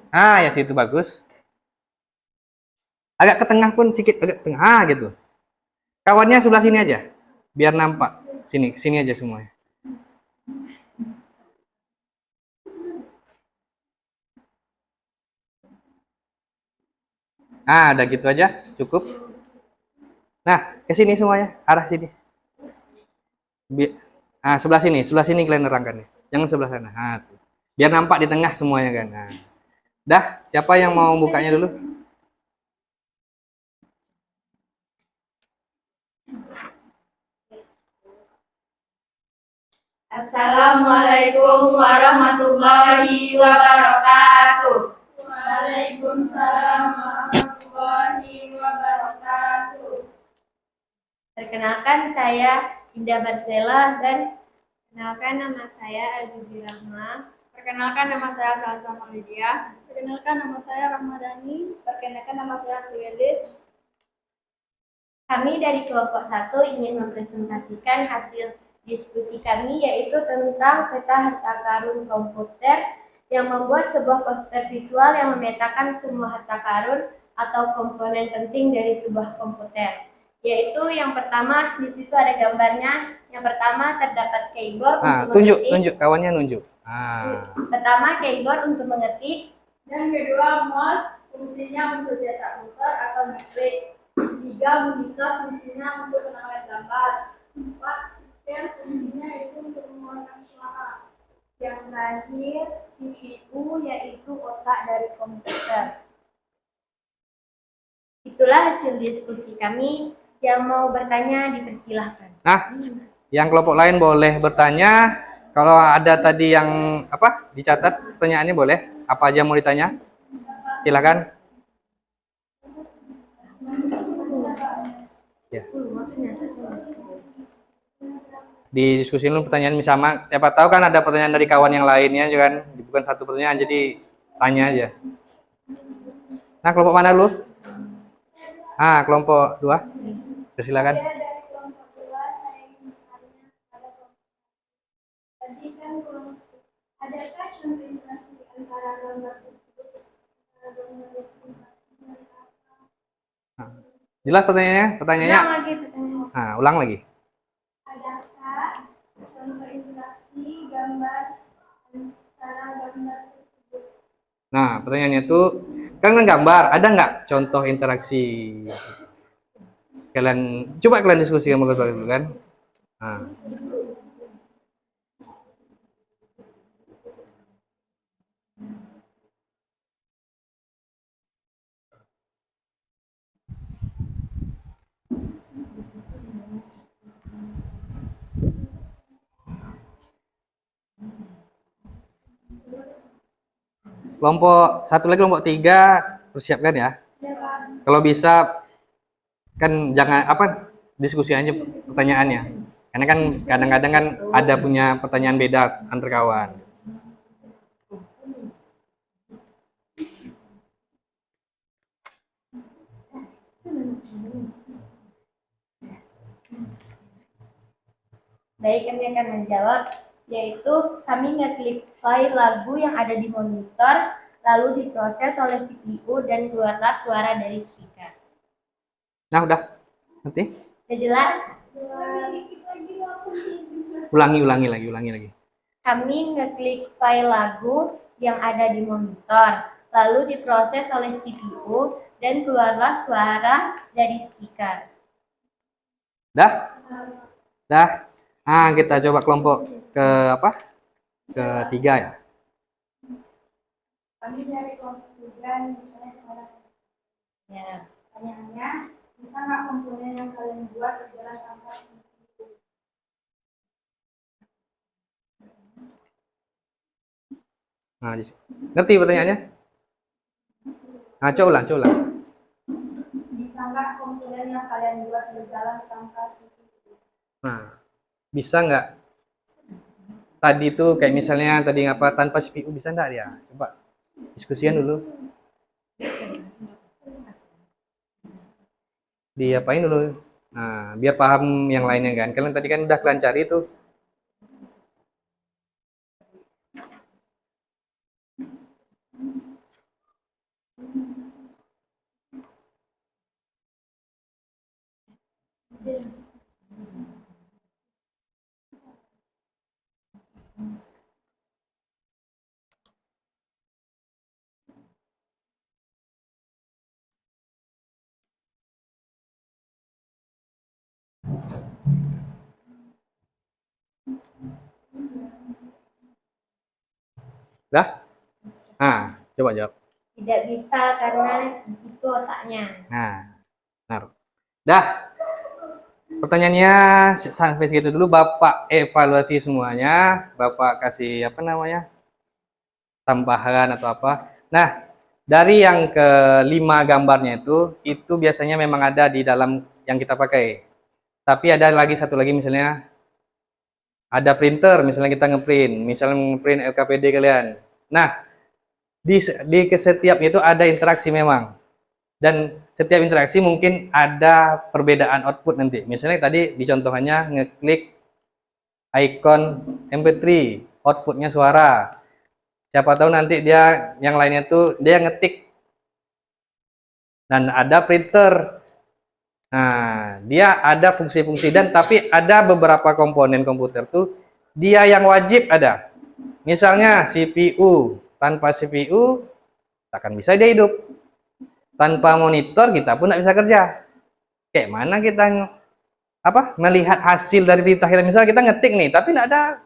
Ah, ya situ bagus. Agak ke tengah pun sedikit, agak ke tengah. Ah, gitu. Kawannya sebelah sini aja, biar nampak. Sini aja semuanya. Ah, udah gitu aja, cukup. Nah, ke sini semuanya, arah sini. Sebelah sini kalian nerangkan. Jangan sebelah sana. Ah, tuh. Biar nampak di tengah semuanya kan. Nah. Dah, siapa yang mau bukanya dulu? Assalamualaikum warahmatullahi wabarakatuh. Waalaikumsalam warahmatullahi wabarakatuh. Perkenalkan saya Indah Barzela dan perkenalkan nama saya Azizi Rahma. Perkenalkan nama saya Salsa Maulidia. Perkenalkan nama saya Ramadhani. Perkenalkan nama saya Suelis. Kami dari kelompok 1 ingin mempresentasikan hasil diskusi kami yaitu tentang peta harta karun komputer yang membuat sebuah poster visual yang memetakan semua harta karun atau komponen penting dari sebuah komputer. Yaitu yang pertama di situ ada gambarnya. Yang pertama terdapat keyboard untuk mengetik. Tunjuk kawannya nunjuk. Pertama keyboard untuk mengetik. Yang kedua mouse, fungsinya untuk cetak kursor atau ngetik. 3 monitor, fungsinya untuk penawar gambar. 4 speaker, fungsinya itu untuk mengeluarkan suara. Yang terakhir CPU yaitu otak dari komputer. Itulah hasil diskusi kami. Yang mau bertanya dipersilahkan. Nah, yang kelompok lain boleh bertanya. Kalau ada tadi yang dicatat pertanyaannya boleh. Apa aja mau ditanya? Silakan. Ya. Di diskusi lu pertanyaan sama. Siapa tahu kan ada pertanyaan dari kawan yang lainnya juga kan. Bukan satu pertanyaan, jadi tanya aja. Nah, kelompok mana dulu? Kelompok 2. Silakan. Saya dari kelompok 2, saya ingin bertanya pada kelompok 1. Tadi kan adakah contoh interaksi antara gambar tersebut? Jelas pertanyaannya? Ulang lagi pertanyaan. Ulang lagi. Adakah contoh interaksi gambar antara gambar tersebut? Nah, pertanyaannya tuh kan gambar, ada nggak contoh interaksi? Coba kalian diskusikan bagus-bagus dulu kan. Kelompok 1 lagi, kelompok 3 persiapkan ya. Kalau bisa kan jangan diskusi aja pertanyaannya. Karena kan kadang-kadang kan ada punya pertanyaan beda antar kawan. Baik, kami akan menjawab, yaitu kami ngeklik file lagu yang ada di monitor, lalu diproses oleh CPU dan keluarlah suara dari speaker. Nah, udah. Nanti? Sudah jelas? Ulangi lagi. Kami ngeklik file lagu yang ada di monitor, lalu diproses oleh CPU dan keluarlah suara dari speaker. Dah? Kita coba kelompok ketiga ya. Kami dari kelompok 3 misalnya Ya. Pertanyaannya, bisa nggak komponen yang kalian buat berjalan tanpa CPU? Nah, ngerti pertanyaannya? Nah, coba ulang, coba ulang. Bisa nggak komponen yang kalian buat berjalan tanpa CPU? Nah, bisa nggak? Tadi tuh kayak misalnya tadi ngapa tanpa CPU bisa nggak dia? Coba diskusikan dulu. Diapain dulu? Nah, biar paham yang lainnya kan. Kalian tadi kan udah kalian cari tuh. Dah? Nah, coba jawab. Tidak bisa karena itu otaknya. Nah, benar. Dah. Pertanyaannya sampai segitu dulu. Bapak evaluasi semuanya. Bapak kasih apa namanya? Tambahan atau apa. Nah, dari yang kelima gambarnya itu biasanya memang ada di dalam yang kita pakai. Tapi ada lagi satu lagi misalnya ada printer, misalnya kita ngeprint, misalnya ngeprint LKPD kalian. Nah, di setiap itu ada interaksi memang. Dan setiap interaksi mungkin ada perbedaan output nanti. Misalnya tadi di contohannya ngeklik icon MP3, outputnya suara. Siapa tahu nanti dia yang lainnya tuh dia ngetik. Dan ada printer. Nah, dia ada fungsi-fungsi dan tapi ada beberapa komponen komputer tuh dia yang wajib ada. Misalnya CPU, tanpa CPU takkan bisa dia hidup. Tanpa monitor kita pun tidak bisa kerja. Kayak mana kita melihat hasil dari perintah kita, misalnya kita ngetik nih tapi tidak ada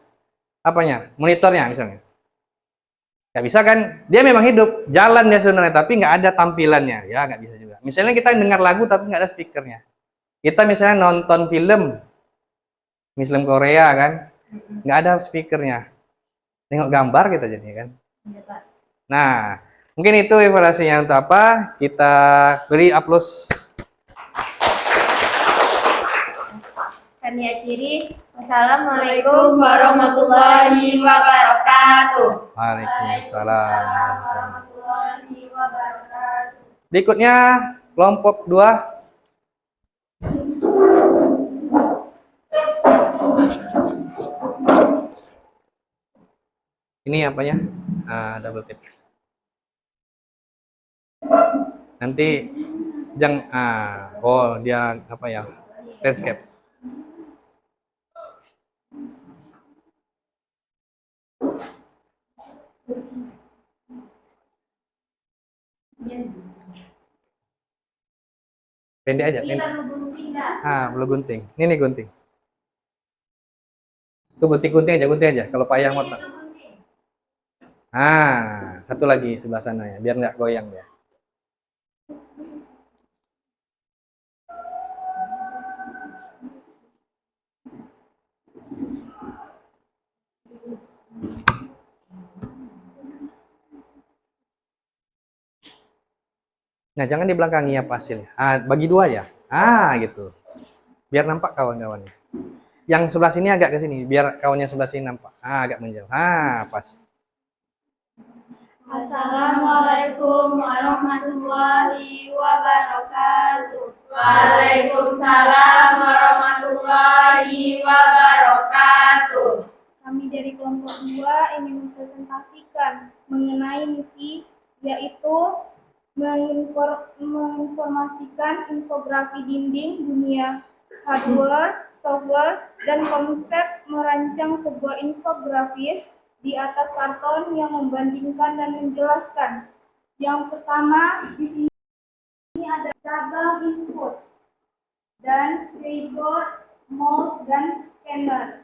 apanya, monitornya misalnya. Nggak bisa kan? Dia memang hidup, jalan ya sebenarnya tapi nggak ada tampilannya. Ya nggak bisa juga. Misalnya kita dengar lagu tapi nggak ada speakernya. Kita misalnya nonton film Korea kan, nggak ada speakernya. Tengok gambar kita jadi kan. Nah, mungkin itu evaluasinya untuk apa? Kita beri aplaus. Kami akhiri. Wassalamualaikum warahmatullahi wabarakatuh. Waalaikumsalam. Warahmatullahi wabarakatuh. Berikutnya kelompok 2. Ini apanya? Double tap. Nanti oh dia apa ya? Landscape. Pendek aja. Pendek. Belum gunting. Ini nih gunting. Tuh gunting aja. Kalau payah motong. Satu lagi sebelah sana ya, biar nggak goyang ya. Nah, jangan dibelakangi apa hasilnya. Bagi 2 ya. Gitu. Biar nampak kawan-kawannya. Yang sebelah sini agak ke sini, biar kawannya sebelah sini nampak. Agak menjauh. Pas. Assalamualaikum warahmatullahi wabarakatuh. Waalaikumsalam warahmatullahi wabarakatuh. Kami dari kelompok 2 ingin mempresentasikan mengenai misi, yaitu menginformasikan infografi dinding dunia hardware, software, dan konsep merancang sebuah infografis di atas karton yang membandingkan dan menjelaskan. Yang pertama di sini ada cabang input dan keyboard, mouse, dan scanner.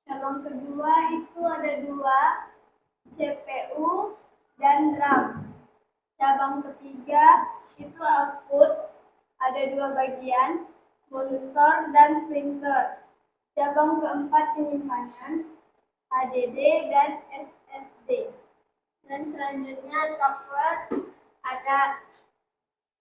Cabang kedua itu ada 2, CPU dan RAM. Cabang ketiga itu output dua bagian, monitor dan printer. Cabang keempat penyimpanan, HDD dan SSD. Dan selanjutnya software, ada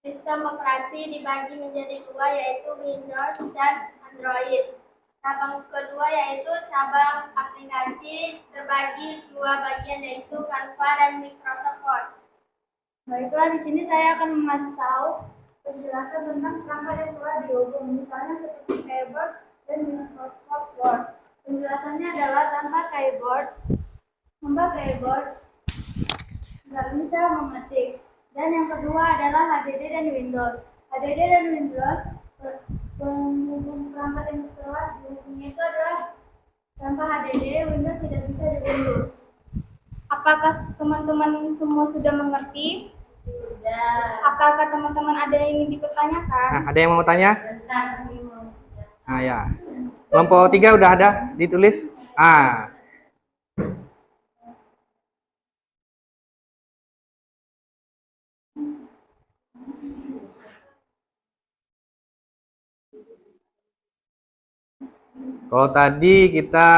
sistem operasi dibagi menjadi dua, yaitu Windows dan Android. Cabang kedua yaitu cabang aplikasi terbagi dua bagian, yaitu Canva dan Microsoft Word. Baiklah, di sini saya akan mengasih tahu penjelasan tentang perangkat yang telah dihubung, misalnya seperti keyboard dan Microsoft Word. Penjelasannya adalah tanpa keyboard nggak bisa memetik. Dan yang kedua adalah HDD dan Windows. HDD dan Windows, penghubung perangkat yang telah dihubungnya itu adalah tanpa HDD, Windows tidak bisa diunduh. Apakah teman-teman semua sudah mengerti? Sudah. Apakah teman-teman ada yang ingin dipertanyakan? Nah, ada yang mau tanya? Bentar, Nah, ya. Kelompok 3 udah ada ditulis? Kalau tadi kita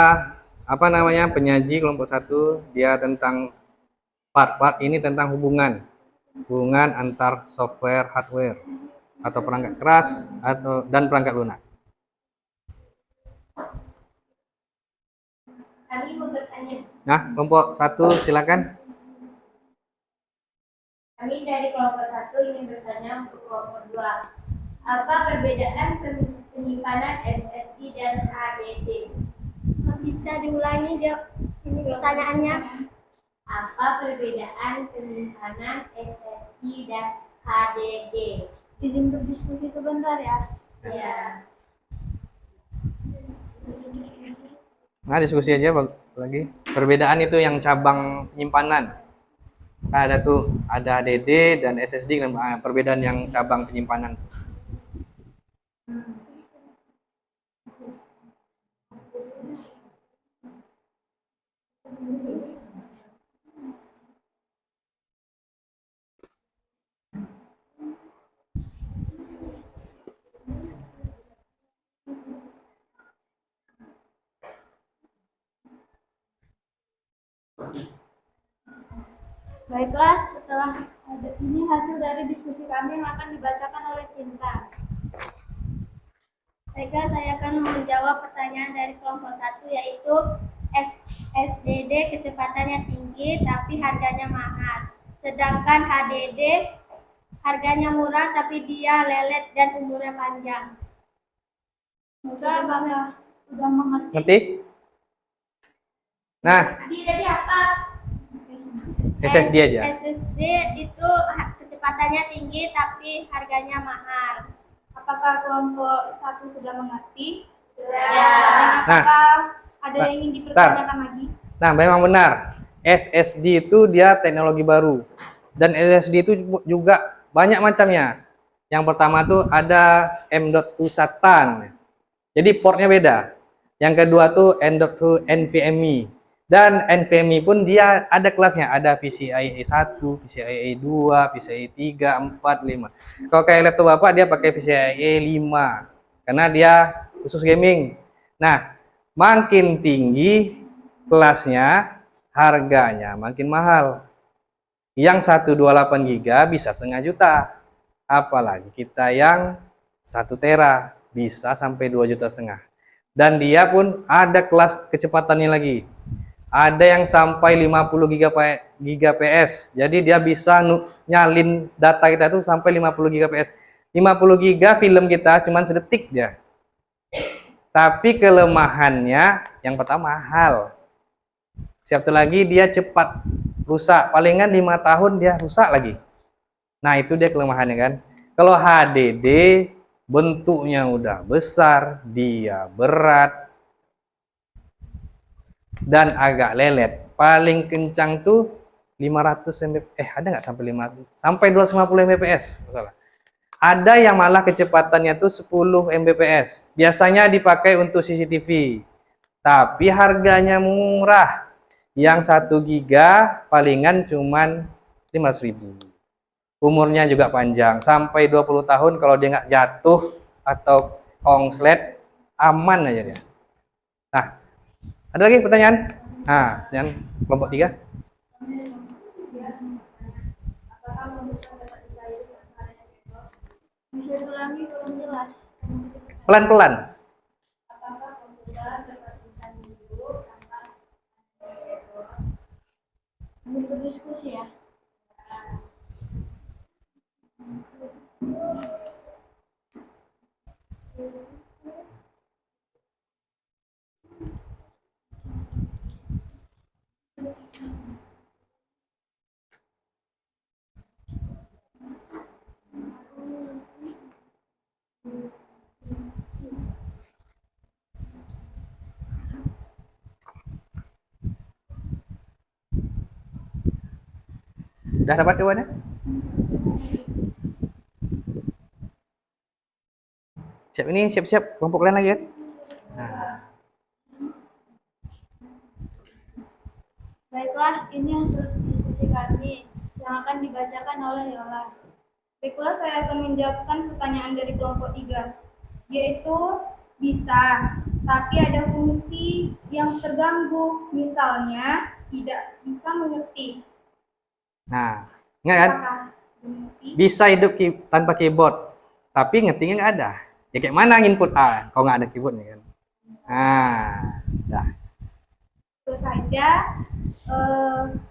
penyaji kelompok 1, dia tentang part-part, ini tentang hubungan antar software, hardware atau perangkat keras dan perangkat lunak. Kami mau bertanya. Nah, kelompok 1 silakan. Kami dari kelompok 1 ingin bertanya untuk kelompok 2. Apa perbedaan penyimpanan SSD dan HDD? Bisa diulangi ini pertanyaannya? Apa perbedaan penyimpanan SSD dan HDD? Izin berdiskusi sebentar ya. Ya. Nah, diskusi aja lagi. Perbedaan itu yang cabang penyimpanan. Nah, ada HDD dan SSD, perbedaan yang cabang penyimpanan. Baiklah, setelah ini hasil dari diskusi kami yang akan dibacakan oleh Cinta. Baiklah, saya akan menjawab pertanyaan dari kelompok 1, yaitu SSD kecepatannya tinggi tapi harganya mahal. Sedangkan HDD harganya murah tapi dia lelet dan umurnya panjang. Semoga sudah mengerti. Ngerti? Nah, Jadi apa? SSD aja. SSD itu kecepatannya tinggi tapi harganya mahal. Apakah kelompok 1 sudah mengerti? Sudah. Apakah ada yang ingin dipertanyakan lagi? Nah, memang benar. SSD itu dia teknologi baru. Dan SSD itu juga banyak macamnya. Yang pertama tuh ada M.2 SATA. Jadi portnya beda. Yang kedua tuh M.2 NVMe. Dan NVMe pun dia ada kelasnya, ada PCIe 1, PCIe 2, PCIe 3, 4, 5. Kalau kayak laptop Bapak dia pakai PCIe 5 karena dia khusus gaming. Nah, makin tinggi kelasnya, harganya makin mahal. Yang 128 GB bisa setengah juta. Apalagi kita yang 1 tera bisa sampai 2,5 juta. Dan dia pun ada kelas kecepatannya lagi. Ada yang sampai 50 Gbps. Jadi dia bisa nyalin data kita itu sampai 50 Gbps. 50 GB film kita cuman sedetik dia. Tapi kelemahannya yang pertama mahal. Satu lagi dia cepat rusak. Palingan 5 tahun dia rusak lagi. Nah, itu dia kelemahannya kan. Kalau HDD bentuknya udah besar, dia berat dan agak lelet. Paling kencang tuh 500 Mbps. Ada nggak sampai 500? Sampai 250 Mbps. Ada yang malah kecepatannya tuh 10 Mbps. Biasanya dipakai untuk CCTV. Tapi harganya murah. Yang 1 GB palingan cuman 500.000. umurnya juga panjang. Sampai 20 tahun kalau dia nggak jatuh atau kongslet, aman aja dia. Nah, ada lagi pertanyaan? Nah, pertanyaan kelompok 3. Apakah membuka dapat dicair dengan adanya keyboard? Bisa ulangi kurang jelas. Pelan-pelan. Apakah komputer dapat bisa hidup tanpa keyboard? Ini berdiskusi ya. Udah dapat jawabannya? Siap, ini siap-siap kelompok lain lagi ya? Nah, Baiklah, ini hasil diskusi kami yang akan dibacakan oleh Yola. Baiklah, saya akan menjawabkan pertanyaan dari kelompok 3, yaitu bisa, tapi ada fungsi yang terganggu, misalnya tidak bisa mengerti. nah, ingat kan? Apakah mengerti? Bisa hidup tanpa keyboard, tapi ngetiknya nggak ada. Ya kayak mana input A kalau nggak ada keyboardnya kan? Nah, dah. Itu saja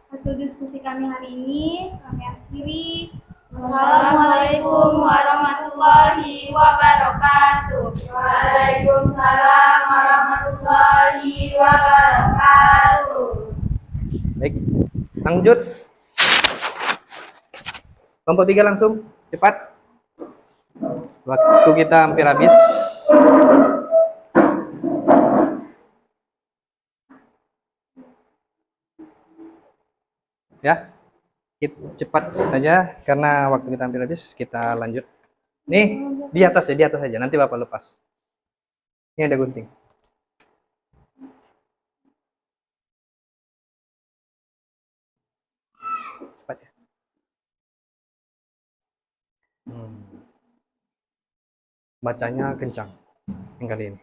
hasil diskusi kami hari ini. Kami akhiri. Wassalamualaikum warahmatullahi wabarakatuh. Waalaikumsalam warahmatullahi wabarakatuh. Baik, lanjut. Kelompok 3 langsung, cepat. Waktu kita hampir habis. Ya, cepat aja karena waktu kita hampir habis. Kita lanjut. Nih, di atas ya, di atas aja. Nanti Bapak lepas. Ini ada gunting. Cepat ya. Bacanya kencang yang kali ini.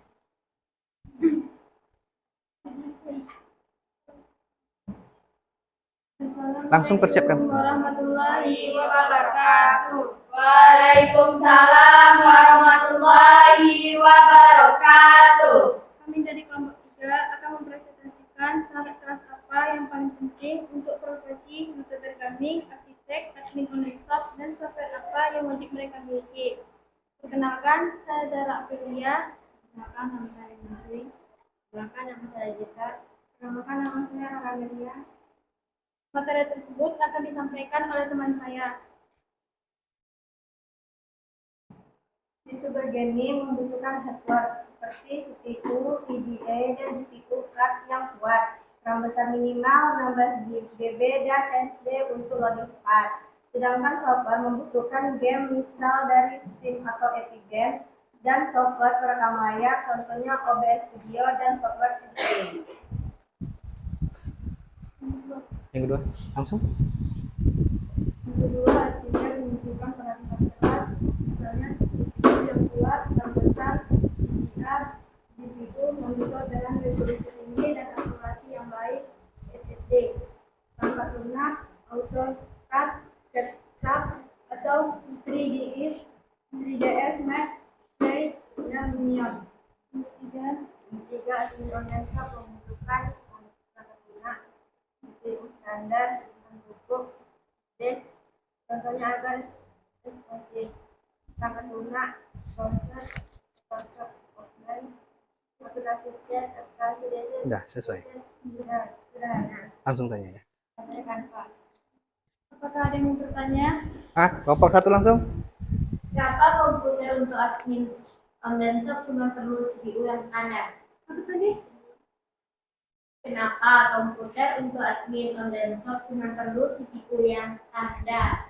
Langsung persiapkan. Warahmatullahi wabarakatuh. Waalaikumsalam warahmatullahi wabarakatuh. Kami dari kelompok 3 akan mempresentasikan syarat keras apa yang paling penting untuk profesi programming, arsitek, admin online shop, dan software apa yang wajib mereka miliki. Perkenalkan, saya Zara Aprilia. Perkenalkan, nama saya Yusri. Perkenalkan, nama saya Jika. Perkenalkan, nama saya Raramelia. Materi tersebut akan disampaikan oleh teman saya. YouTuber gaming membutuhkan hardware seperti CPU, VGA, dan GPU card yang kuat, RAM besar minimal 16 GB dan SD untuk loading cepat. Sedangkan software membutuhkan game misal dari Steam atau Epic Game dan software perekam layar, contohnya OBS Studio dan software editing. Yang kedua, langsung. Yang kedua, artinya membutuhkan perhatian keras, misalnya CPU yang kuat, RAM besar, PCR, GPU, monitor dengan resolusi tinggi dan akurasi yang baik, SSD, perangkat lunak, AutoCAD, SketchUp, atau 3ds Max, Paint, dan Minion. Ketiga, admin online shop membutuhkan perangkat lunak, GPU standar dengan cukup D, contohnya agar responsif, perangkat lunak, browser offline, aplikasi chat, aplikasi dating. Udah selesai. Sederhana. Langsung tanya ya. Tanyakan Pak. Apakah ada yang mau bertanya? Kelompok 1 langsung. Kenapa komputer untuk admin online shop cuma perlu CPU yang standar? Apa tadi? Kenapa komputer untuk admin online shop cuma perlu CPU yang standar?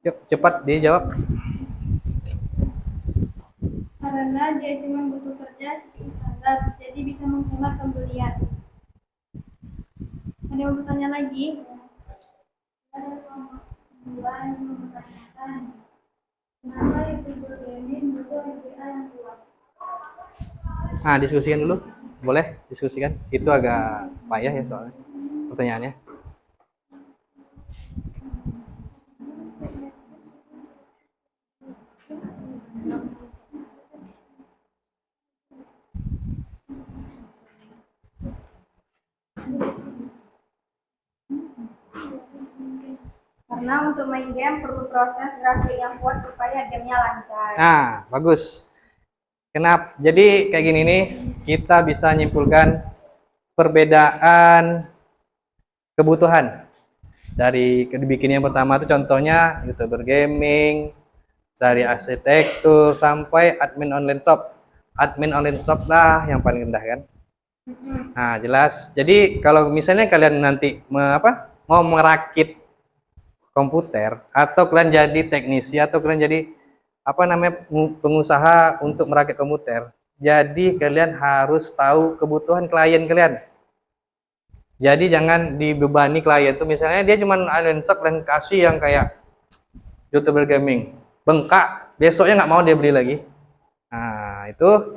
Yuk, cepat dijawab. Karena dia cuma butuh kerja CPU standar, jadi bisa menghemat pembelian. Ada yang bertanya lagi? Ada kelompok dua yang mempertanyakan kenapa youtuber gaming butuh IPA yang kuat? Nah, diskusikan dulu. Boleh diskusikan. Itu agak payah ya soalnya pertanyaannya. Karena untuk main game perlu proses grafik yang kuat supaya gamenya lancar. Nah, bagus. Kenapa? Jadi kayak gini nih, kita bisa nyimpulkan perbedaan kebutuhan dari dibikin yang pertama itu contohnya youtuber gaming, dari arsitektur sampai admin online shop. Admin online shop lah yang paling rendah kan. Nah, jelas. Jadi kalau misalnya kalian nanti mau merakit komputer atau kalian jadi teknisi atau kalian jadi pengusaha untuk merakit komputer. Jadi kalian harus tahu kebutuhan klien kalian. Jadi jangan dibebani klien tuh misalnya dia cuma online shop dan kasih yang kayak youtuber gaming bengkak, besoknya nggak mau dia beli lagi. Nah itu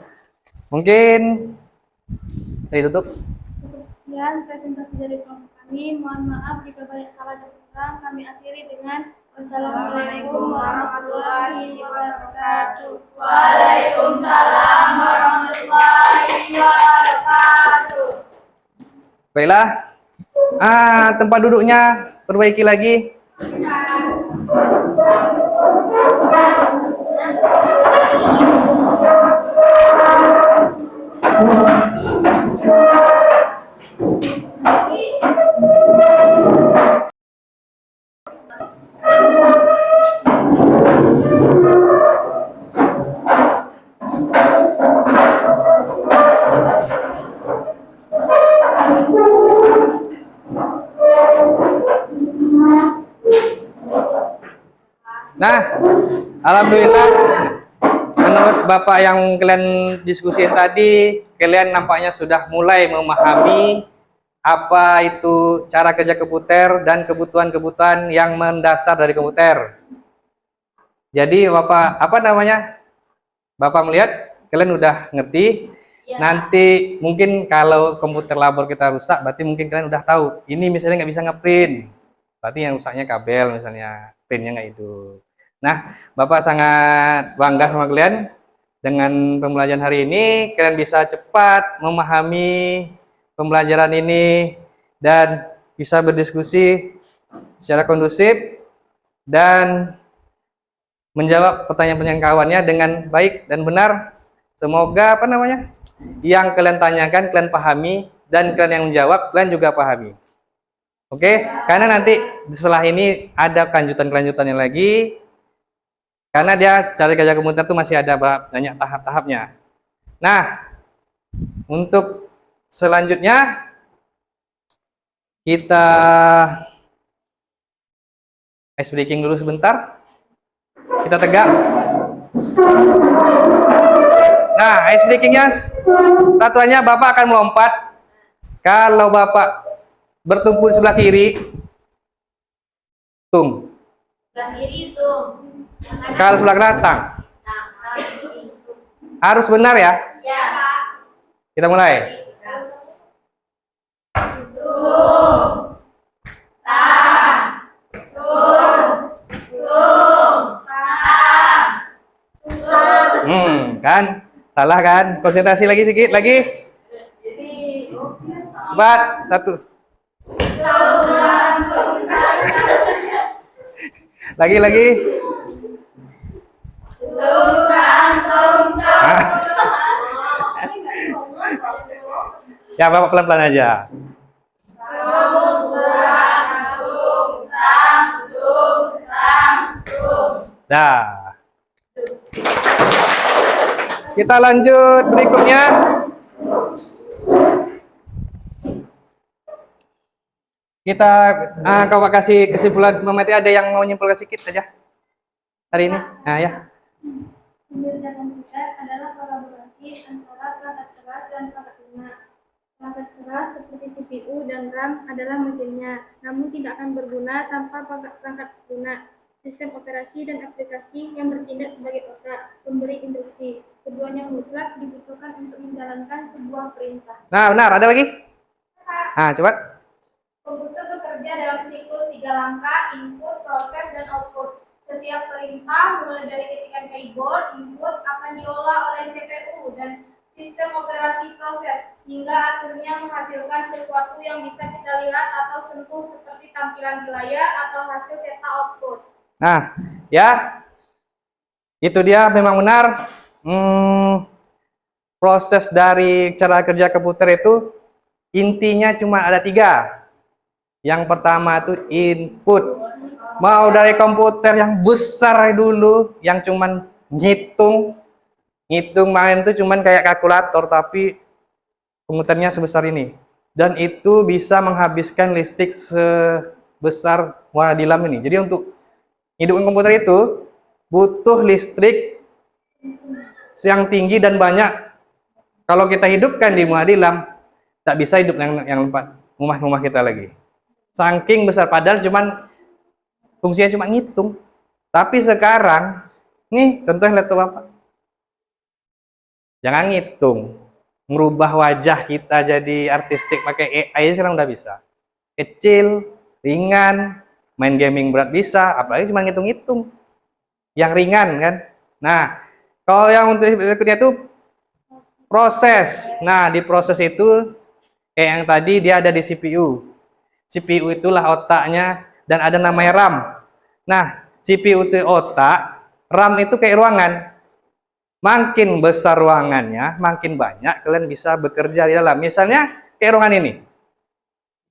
mungkin saya tutup. Sekian presentasi dari kelompok kami. Mohon maaf jika banyak salah dan kurang. Kami akhiri dengan wassalamualaikum warahmatullahi wabarakatuh. Waalaikumsalam warahmatullahi wabarakatuh. Baiklah, tempat duduknya perbaiki lagi. Nah, alhamdulillah menurut Bapak yang kalian diskusiin tadi, kalian nampaknya sudah mulai memahami apa itu cara kerja komputer dan kebutuhan-kebutuhan yang mendasar dari komputer. Jadi Bapak Bapak melihat kalian udah ngerti. Ya. Nanti mungkin kalau komputer labor kita rusak, berarti mungkin kalian udah tahu. Ini misalnya nggak bisa ngeprint, berarti yang rusaknya kabel misalnya, printnya nggak hidup. Nah, Bapak sangat bangga sama kalian dengan pembelajaran hari ini. Kalian bisa cepat memahami pembelajaran ini dan bisa berdiskusi secara kondusif dan menjawab pertanyaan-pertanyaan kawannya dengan baik dan benar. Semoga yang kalian tanyakan kalian pahami dan kalian yang menjawab kalian juga pahami. Oke, karena nanti setelah ini ada kelanjutannya lagi. Karena dia cara kerja komputer itu masih ada banyak tahap-tahapnya. Nah, untuk selanjutnya kita ice breaking dulu sebentar. Kita tegak. Nah, ice breakingnya peraturannya Bapak akan melompat. Kalau Bapak bertumpu di sebelah kiri, tung. Sebelah kiri itu. Kalau sebelah kanan, tang. Harus benar ya. Ya, Pak. Kita mulai. Kan? Salah kan? Konsentrasi lagi sedikit lagi. Cepat, satu. Lagi. Ya, Bapak pelan-pelan aja. Dah. Kita lanjut berikutnya. Kita coba kasih kesimpulan. Memang ada yang mau nyimpulkan sedikit aja hari ini. Nah ya. Pembelajaran komputer adalah kolaborasi antara perangkat keras dan perangkat lunak. Perangkat keras seperti CPU dan RAM adalah mesinnya, namun tidak akan berguna tanpa perangkat lunak. Sistem operasi dan aplikasi yang bertindak sebagai otak, pemberi instruksi. Keduanya mutlak dibutuhkan untuk menjalankan sebuah perintah. Nah, benar. Ada lagi? Nah, coba. Komputer bekerja dalam siklus 3 langkah, input, proses, dan output. Setiap perintah, mulai dari ketikan keyboard, input akan diolah oleh CPU dan sistem operasi proses, hingga akhirnya menghasilkan sesuatu yang bisa kita lihat atau sentuh seperti tampilan di layar atau hasil cetak output. Nah, ya, itu dia memang benar. Proses dari cara kerja komputer itu intinya cuma ada 3. Yang pertama itu input. Mau dari komputer yang besar dulu, yang cuman ngitung main itu cuman kayak kalkulator, tapi komputernya sebesar ini. Dan itu bisa menghabiskan listrik sebesar Muara Dilam ini. Jadi untuk hidupin komputer itu butuh listrik yang tinggi dan banyak. Kalau kita hidupkan di Muara Dilam, tak bisa hidup yang rumah-rumah kita lagi. Saking besar, padahal cuman fungsinya cuma ngitung. Tapi sekarang, nih contoh laptop Bapak. Jangan ngitung. Merubah wajah kita jadi artistik pakai AI sekarang udah bisa. Kecil, ringan, main gaming berat bisa, apalagi cuma ngitung-ngitung. Yang ringan kan. Nah, kalau yang untuk berikutnya itu proses. Nah, di proses itu kayak yang tadi dia ada di CPU. CPU itulah otaknya dan ada namanya RAM. Nah, CPU itu otak, RAM itu kayak ruangan. Makin besar ruangannya, makin banyak kalian bisa bekerja di dalam. Misalnya kayak ruangan ini.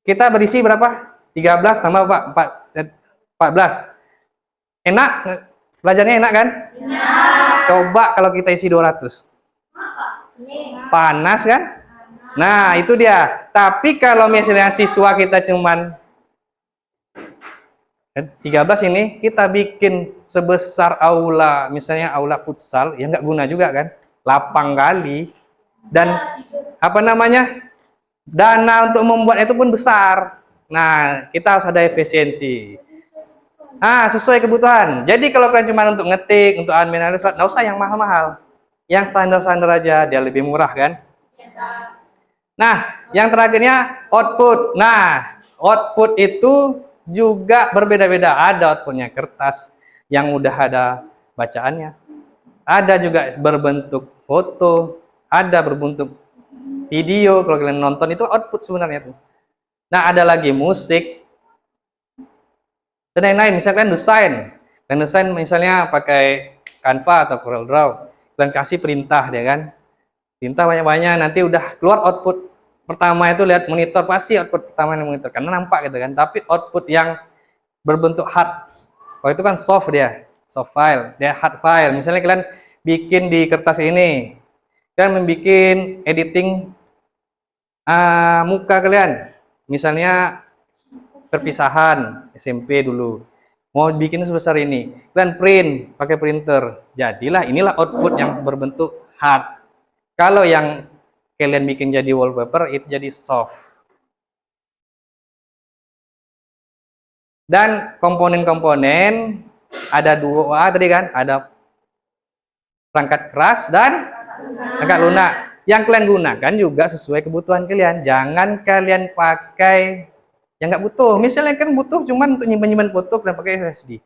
Kita berisi berapa? 13 tambah 14. Enak? Belajarnya enak kan? Enak. Coba kalau kita isi 200. Panas kan? Nah, itu dia. Tapi kalau misalnya siswa kita cuman 13 ini, kita bikin sebesar aula, misalnya aula futsal, ya nggak guna juga kan? Lapang kali. Dan apa namanya? Dana untuk membuat itu pun besar. Nah, kita harus ada efisiensi. Sesuai kebutuhan. Jadi kalau kalian cuma untuk ngetik, untuk admin, nggak usah yang mahal-mahal. Yang standar-standar aja, dia lebih murah kan? Nah, yang terakhirnya output. Nah, output itu juga berbeda-beda. Ada outputnya kertas yang udah ada bacaannya. Ada juga berbentuk foto, ada berbentuk video. Kalau kalian nonton itu output sebenarnya tuh. Nah, ada lagi musik dan lain-lain. Misalkan desain. Dan desain misalnya pakai Canva atau CorelDRAW. Kalian kasih perintah dia kan. Perintah banyak-banyak, nanti udah keluar output pertama itu lihat monitor, pasti output pertama yang monitor karena nampak gitu kan. Tapi output yang berbentuk hard, kalau itu kan soft, dia soft file, dia hard file. Misalnya kalian bikin di kertas ini, kalian membuat editing muka kalian, misalnya perpisahan SMP dulu, mau bikin sebesar ini, kalian print pakai printer, jadilah inilah output yang berbentuk hard. Kalau yang kalian bikin jadi wallpaper, itu jadi soft. Dan komponen-komponen ada 2 tadi kan, ada perangkat keras dan perangkat lunak. Yang kalian gunakan juga sesuai kebutuhan kalian. Jangan kalian pakai yang nggak butuh. Misalnya kan butuh cuman untuk nyimpan foto, kalian pakai SSD.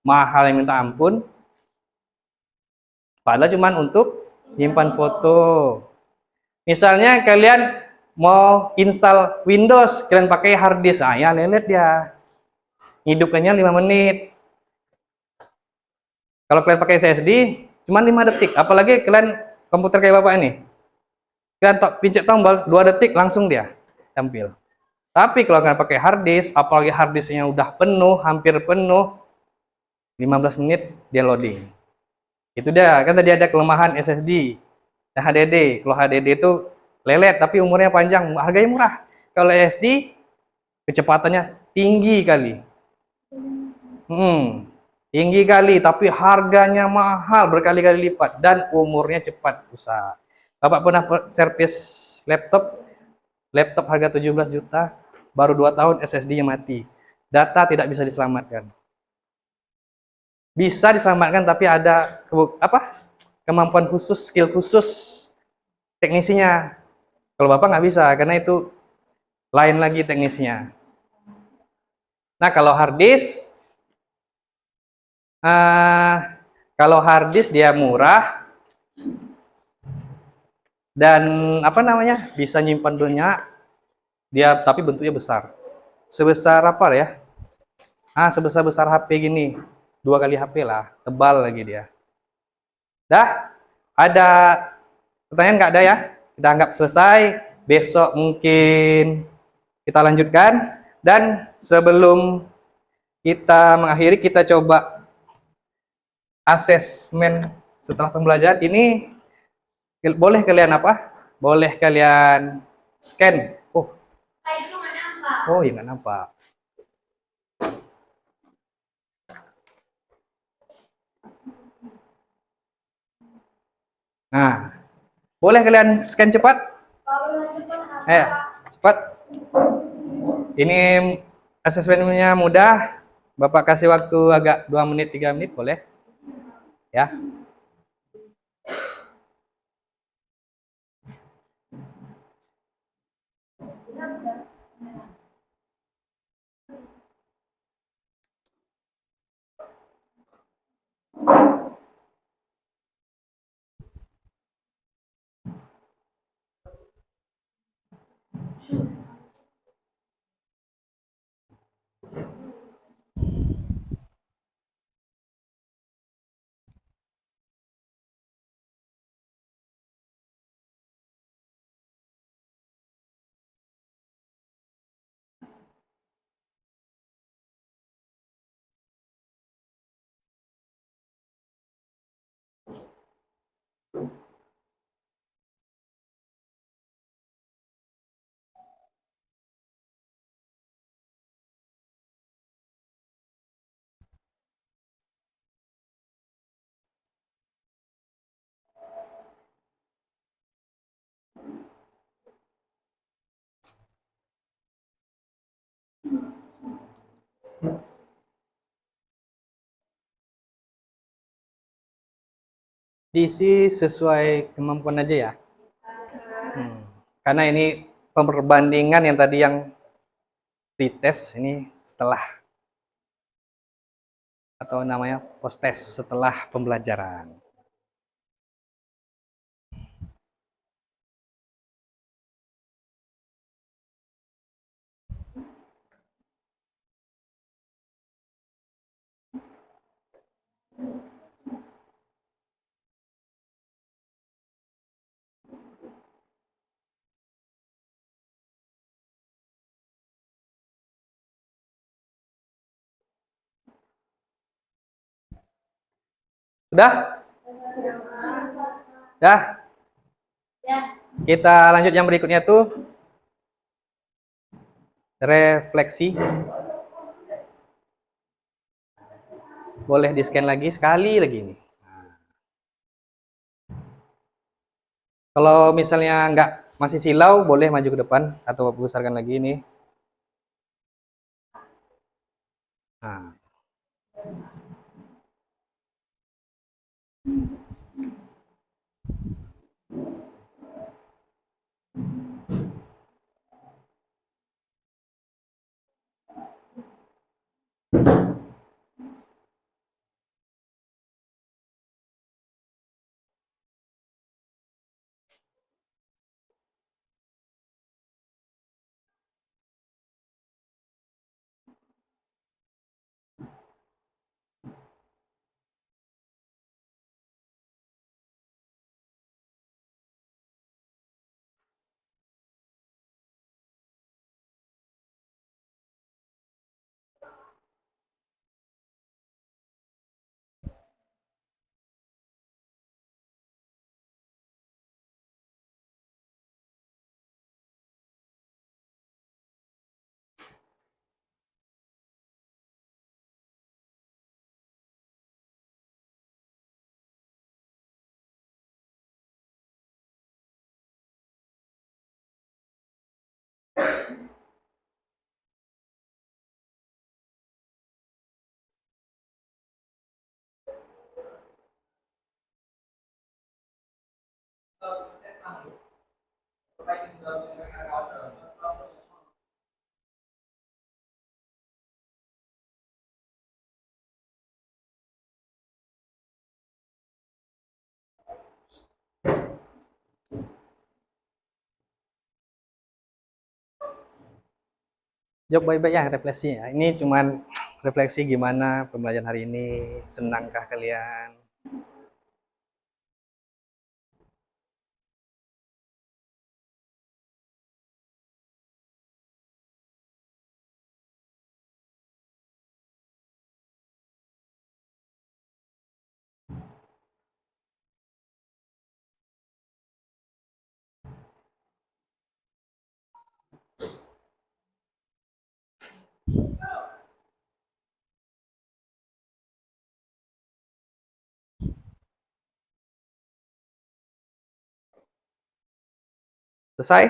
Mahal yang minta ampun. Padahal cuman untuk nyimpan foto. Misalnya kalian mau install Windows, kalian pakai hard disk, ya lelet dia. Hidupnya 5 menit. Kalau kalian pakai SSD, cuma 5 detik. Apalagi kalian komputer kayak Bapak ini. Kalian pencet tombol, 2 detik langsung dia tampil. Tapi kalau kalian pakai hard disk, apalagi hard disknya udah penuh, hampir penuh, 15 menit dia loading. Itu dia, kan tadi ada kelemahan SSD. Nah, HDD, kalau HDD itu lelet tapi umurnya panjang, harganya murah. Kalau SSD kecepatannya tinggi kali. Tinggi kali tapi harganya mahal berkali-kali lipat dan umurnya cepat rusak. Bapak pernah servis laptop Laptop harga 17 juta, baru 2 tahun SSD-nya mati. Data tidak bisa diselamatkan. Bisa diselamatkan tapi ada kemampuan khusus, skill khusus teknisinya. Kalau Bapak nggak bisa, karena itu lain lagi teknisnya. Nah, kalau hard disk dia murah dan bisa nyimpan banyak, dia tapi bentuknya besar. Sebesar apa ya? Sebesar HP gini, 2 kali HP lah, tebal lagi dia. Dah, ada pertanyaan nggak ada ya? Kita anggap selesai. Besok mungkin kita lanjutkan. Dan sebelum kita mengakhiri, kita coba asesmen setelah pembelajaran ini. Boleh kalian Boleh kalian scan. Itu nggak nampak. Oh, iya nggak nampak. Nah, boleh kalian scan cepat? Cepat. Ini asesmennya mudah. Bapak kasih waktu agak 2 menit, 3 menit, boleh? Ya. Diisi sesuai kemampuan aja ya. Karena ini perbandingan yang tadi yang dites ini setelah atau namanya post test setelah pembelajaran. Sudah? Dah. Ya. Kita lanjut yang berikutnya tuh refleksi. Boleh di-scan lagi sekali lagi nih. Kalau misalnya nggak masih silau, boleh maju ke depan atau besarkan lagi ini. Nah. Jawab baik-baik ya refleksi ya. Ini cuman refleksi gimana pembelajaran hari ini, senangkah kalian? Selesai?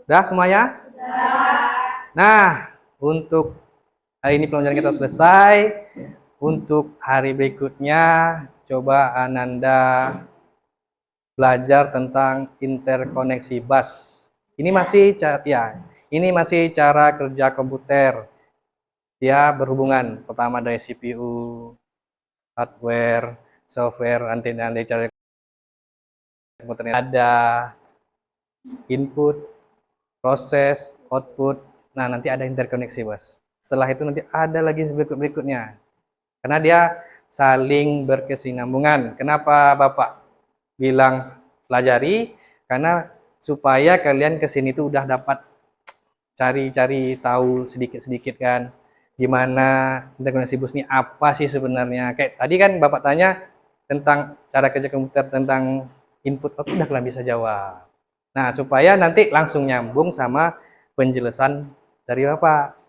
Udah semuanya? Nah, untuk hari ini pelajaran kita selesai. Untuk hari berikutnya, coba Ananda belajar tentang interkoneksi bus. Ini masih cara kerja komputer. Dia berhubungan pertama dari CPU, hardware, software, nanti cara komputernya ada input, proses, output. Nah, nanti ada interkoneksi bus. Setelah itu nanti ada lagi berikutnya. Karena dia saling berkesinambungan. Kenapa Bapak bilang pelajari? Karena supaya kalian kesini tuh udah dapat cari-cari tahu sedikit-sedikit kan. Gimana interkoneksi bus ini apa sih sebenarnya? Kayak tadi kan Bapak tanya tentang cara kerja komputer, tentang input, udah kalian bisa jawab. Nah, supaya nanti langsung nyambung sama penjelasan dari Bapak.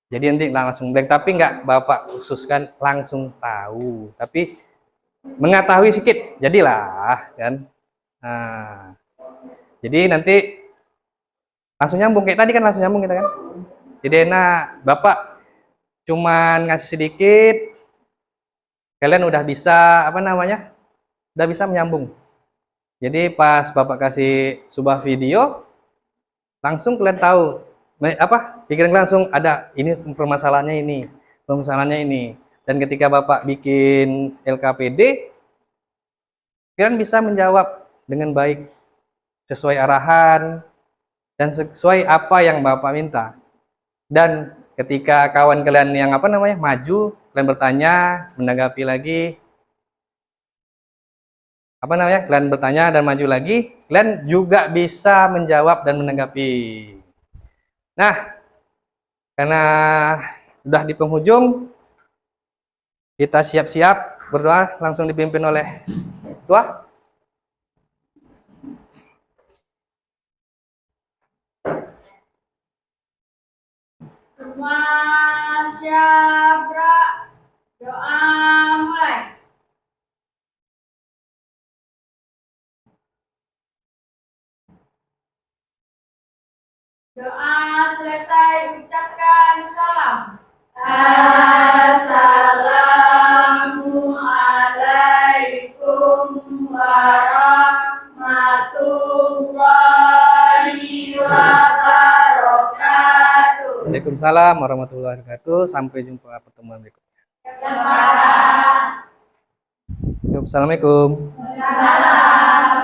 Jadi nanti langsung blank, tapi nggak Bapak khususkan langsung tahu, tapi mengetahui sedikit, jadilah kan. Nah, jadi nanti langsung nyambung kayak tadi kan, langsung nyambung kita kan. Jadi enak, Bapak cuman ngasih sedikit, kalian udah bisa udah bisa menyambung. Jadi pas Bapak kasih sebuah video, langsung kalian tahu pikiran langsung ada ini permasalahannya ini. Dan ketika Bapak bikin LKPD, kalian bisa menjawab dengan baik sesuai arahan dan sesuai apa yang Bapak minta. Dan ketika kawan kalian yang maju, kalian bertanya, menanggapi lagi, kalian bertanya dan maju lagi, kalian juga bisa menjawab dan menanggapi. Nah, karena udah di penghujung, kita siap-siap berdoa, langsung dipimpin oleh Tua. Semua siap, doa mulai. Doa selesai, ucapkan salam. Assalamualaikum warahmatullahi wabarakatuh. Waalaikumsalam warahmatullahi wabarakatuh. Sampai jumpa pertemuan berikutnya. Assalamualaikum. Salam.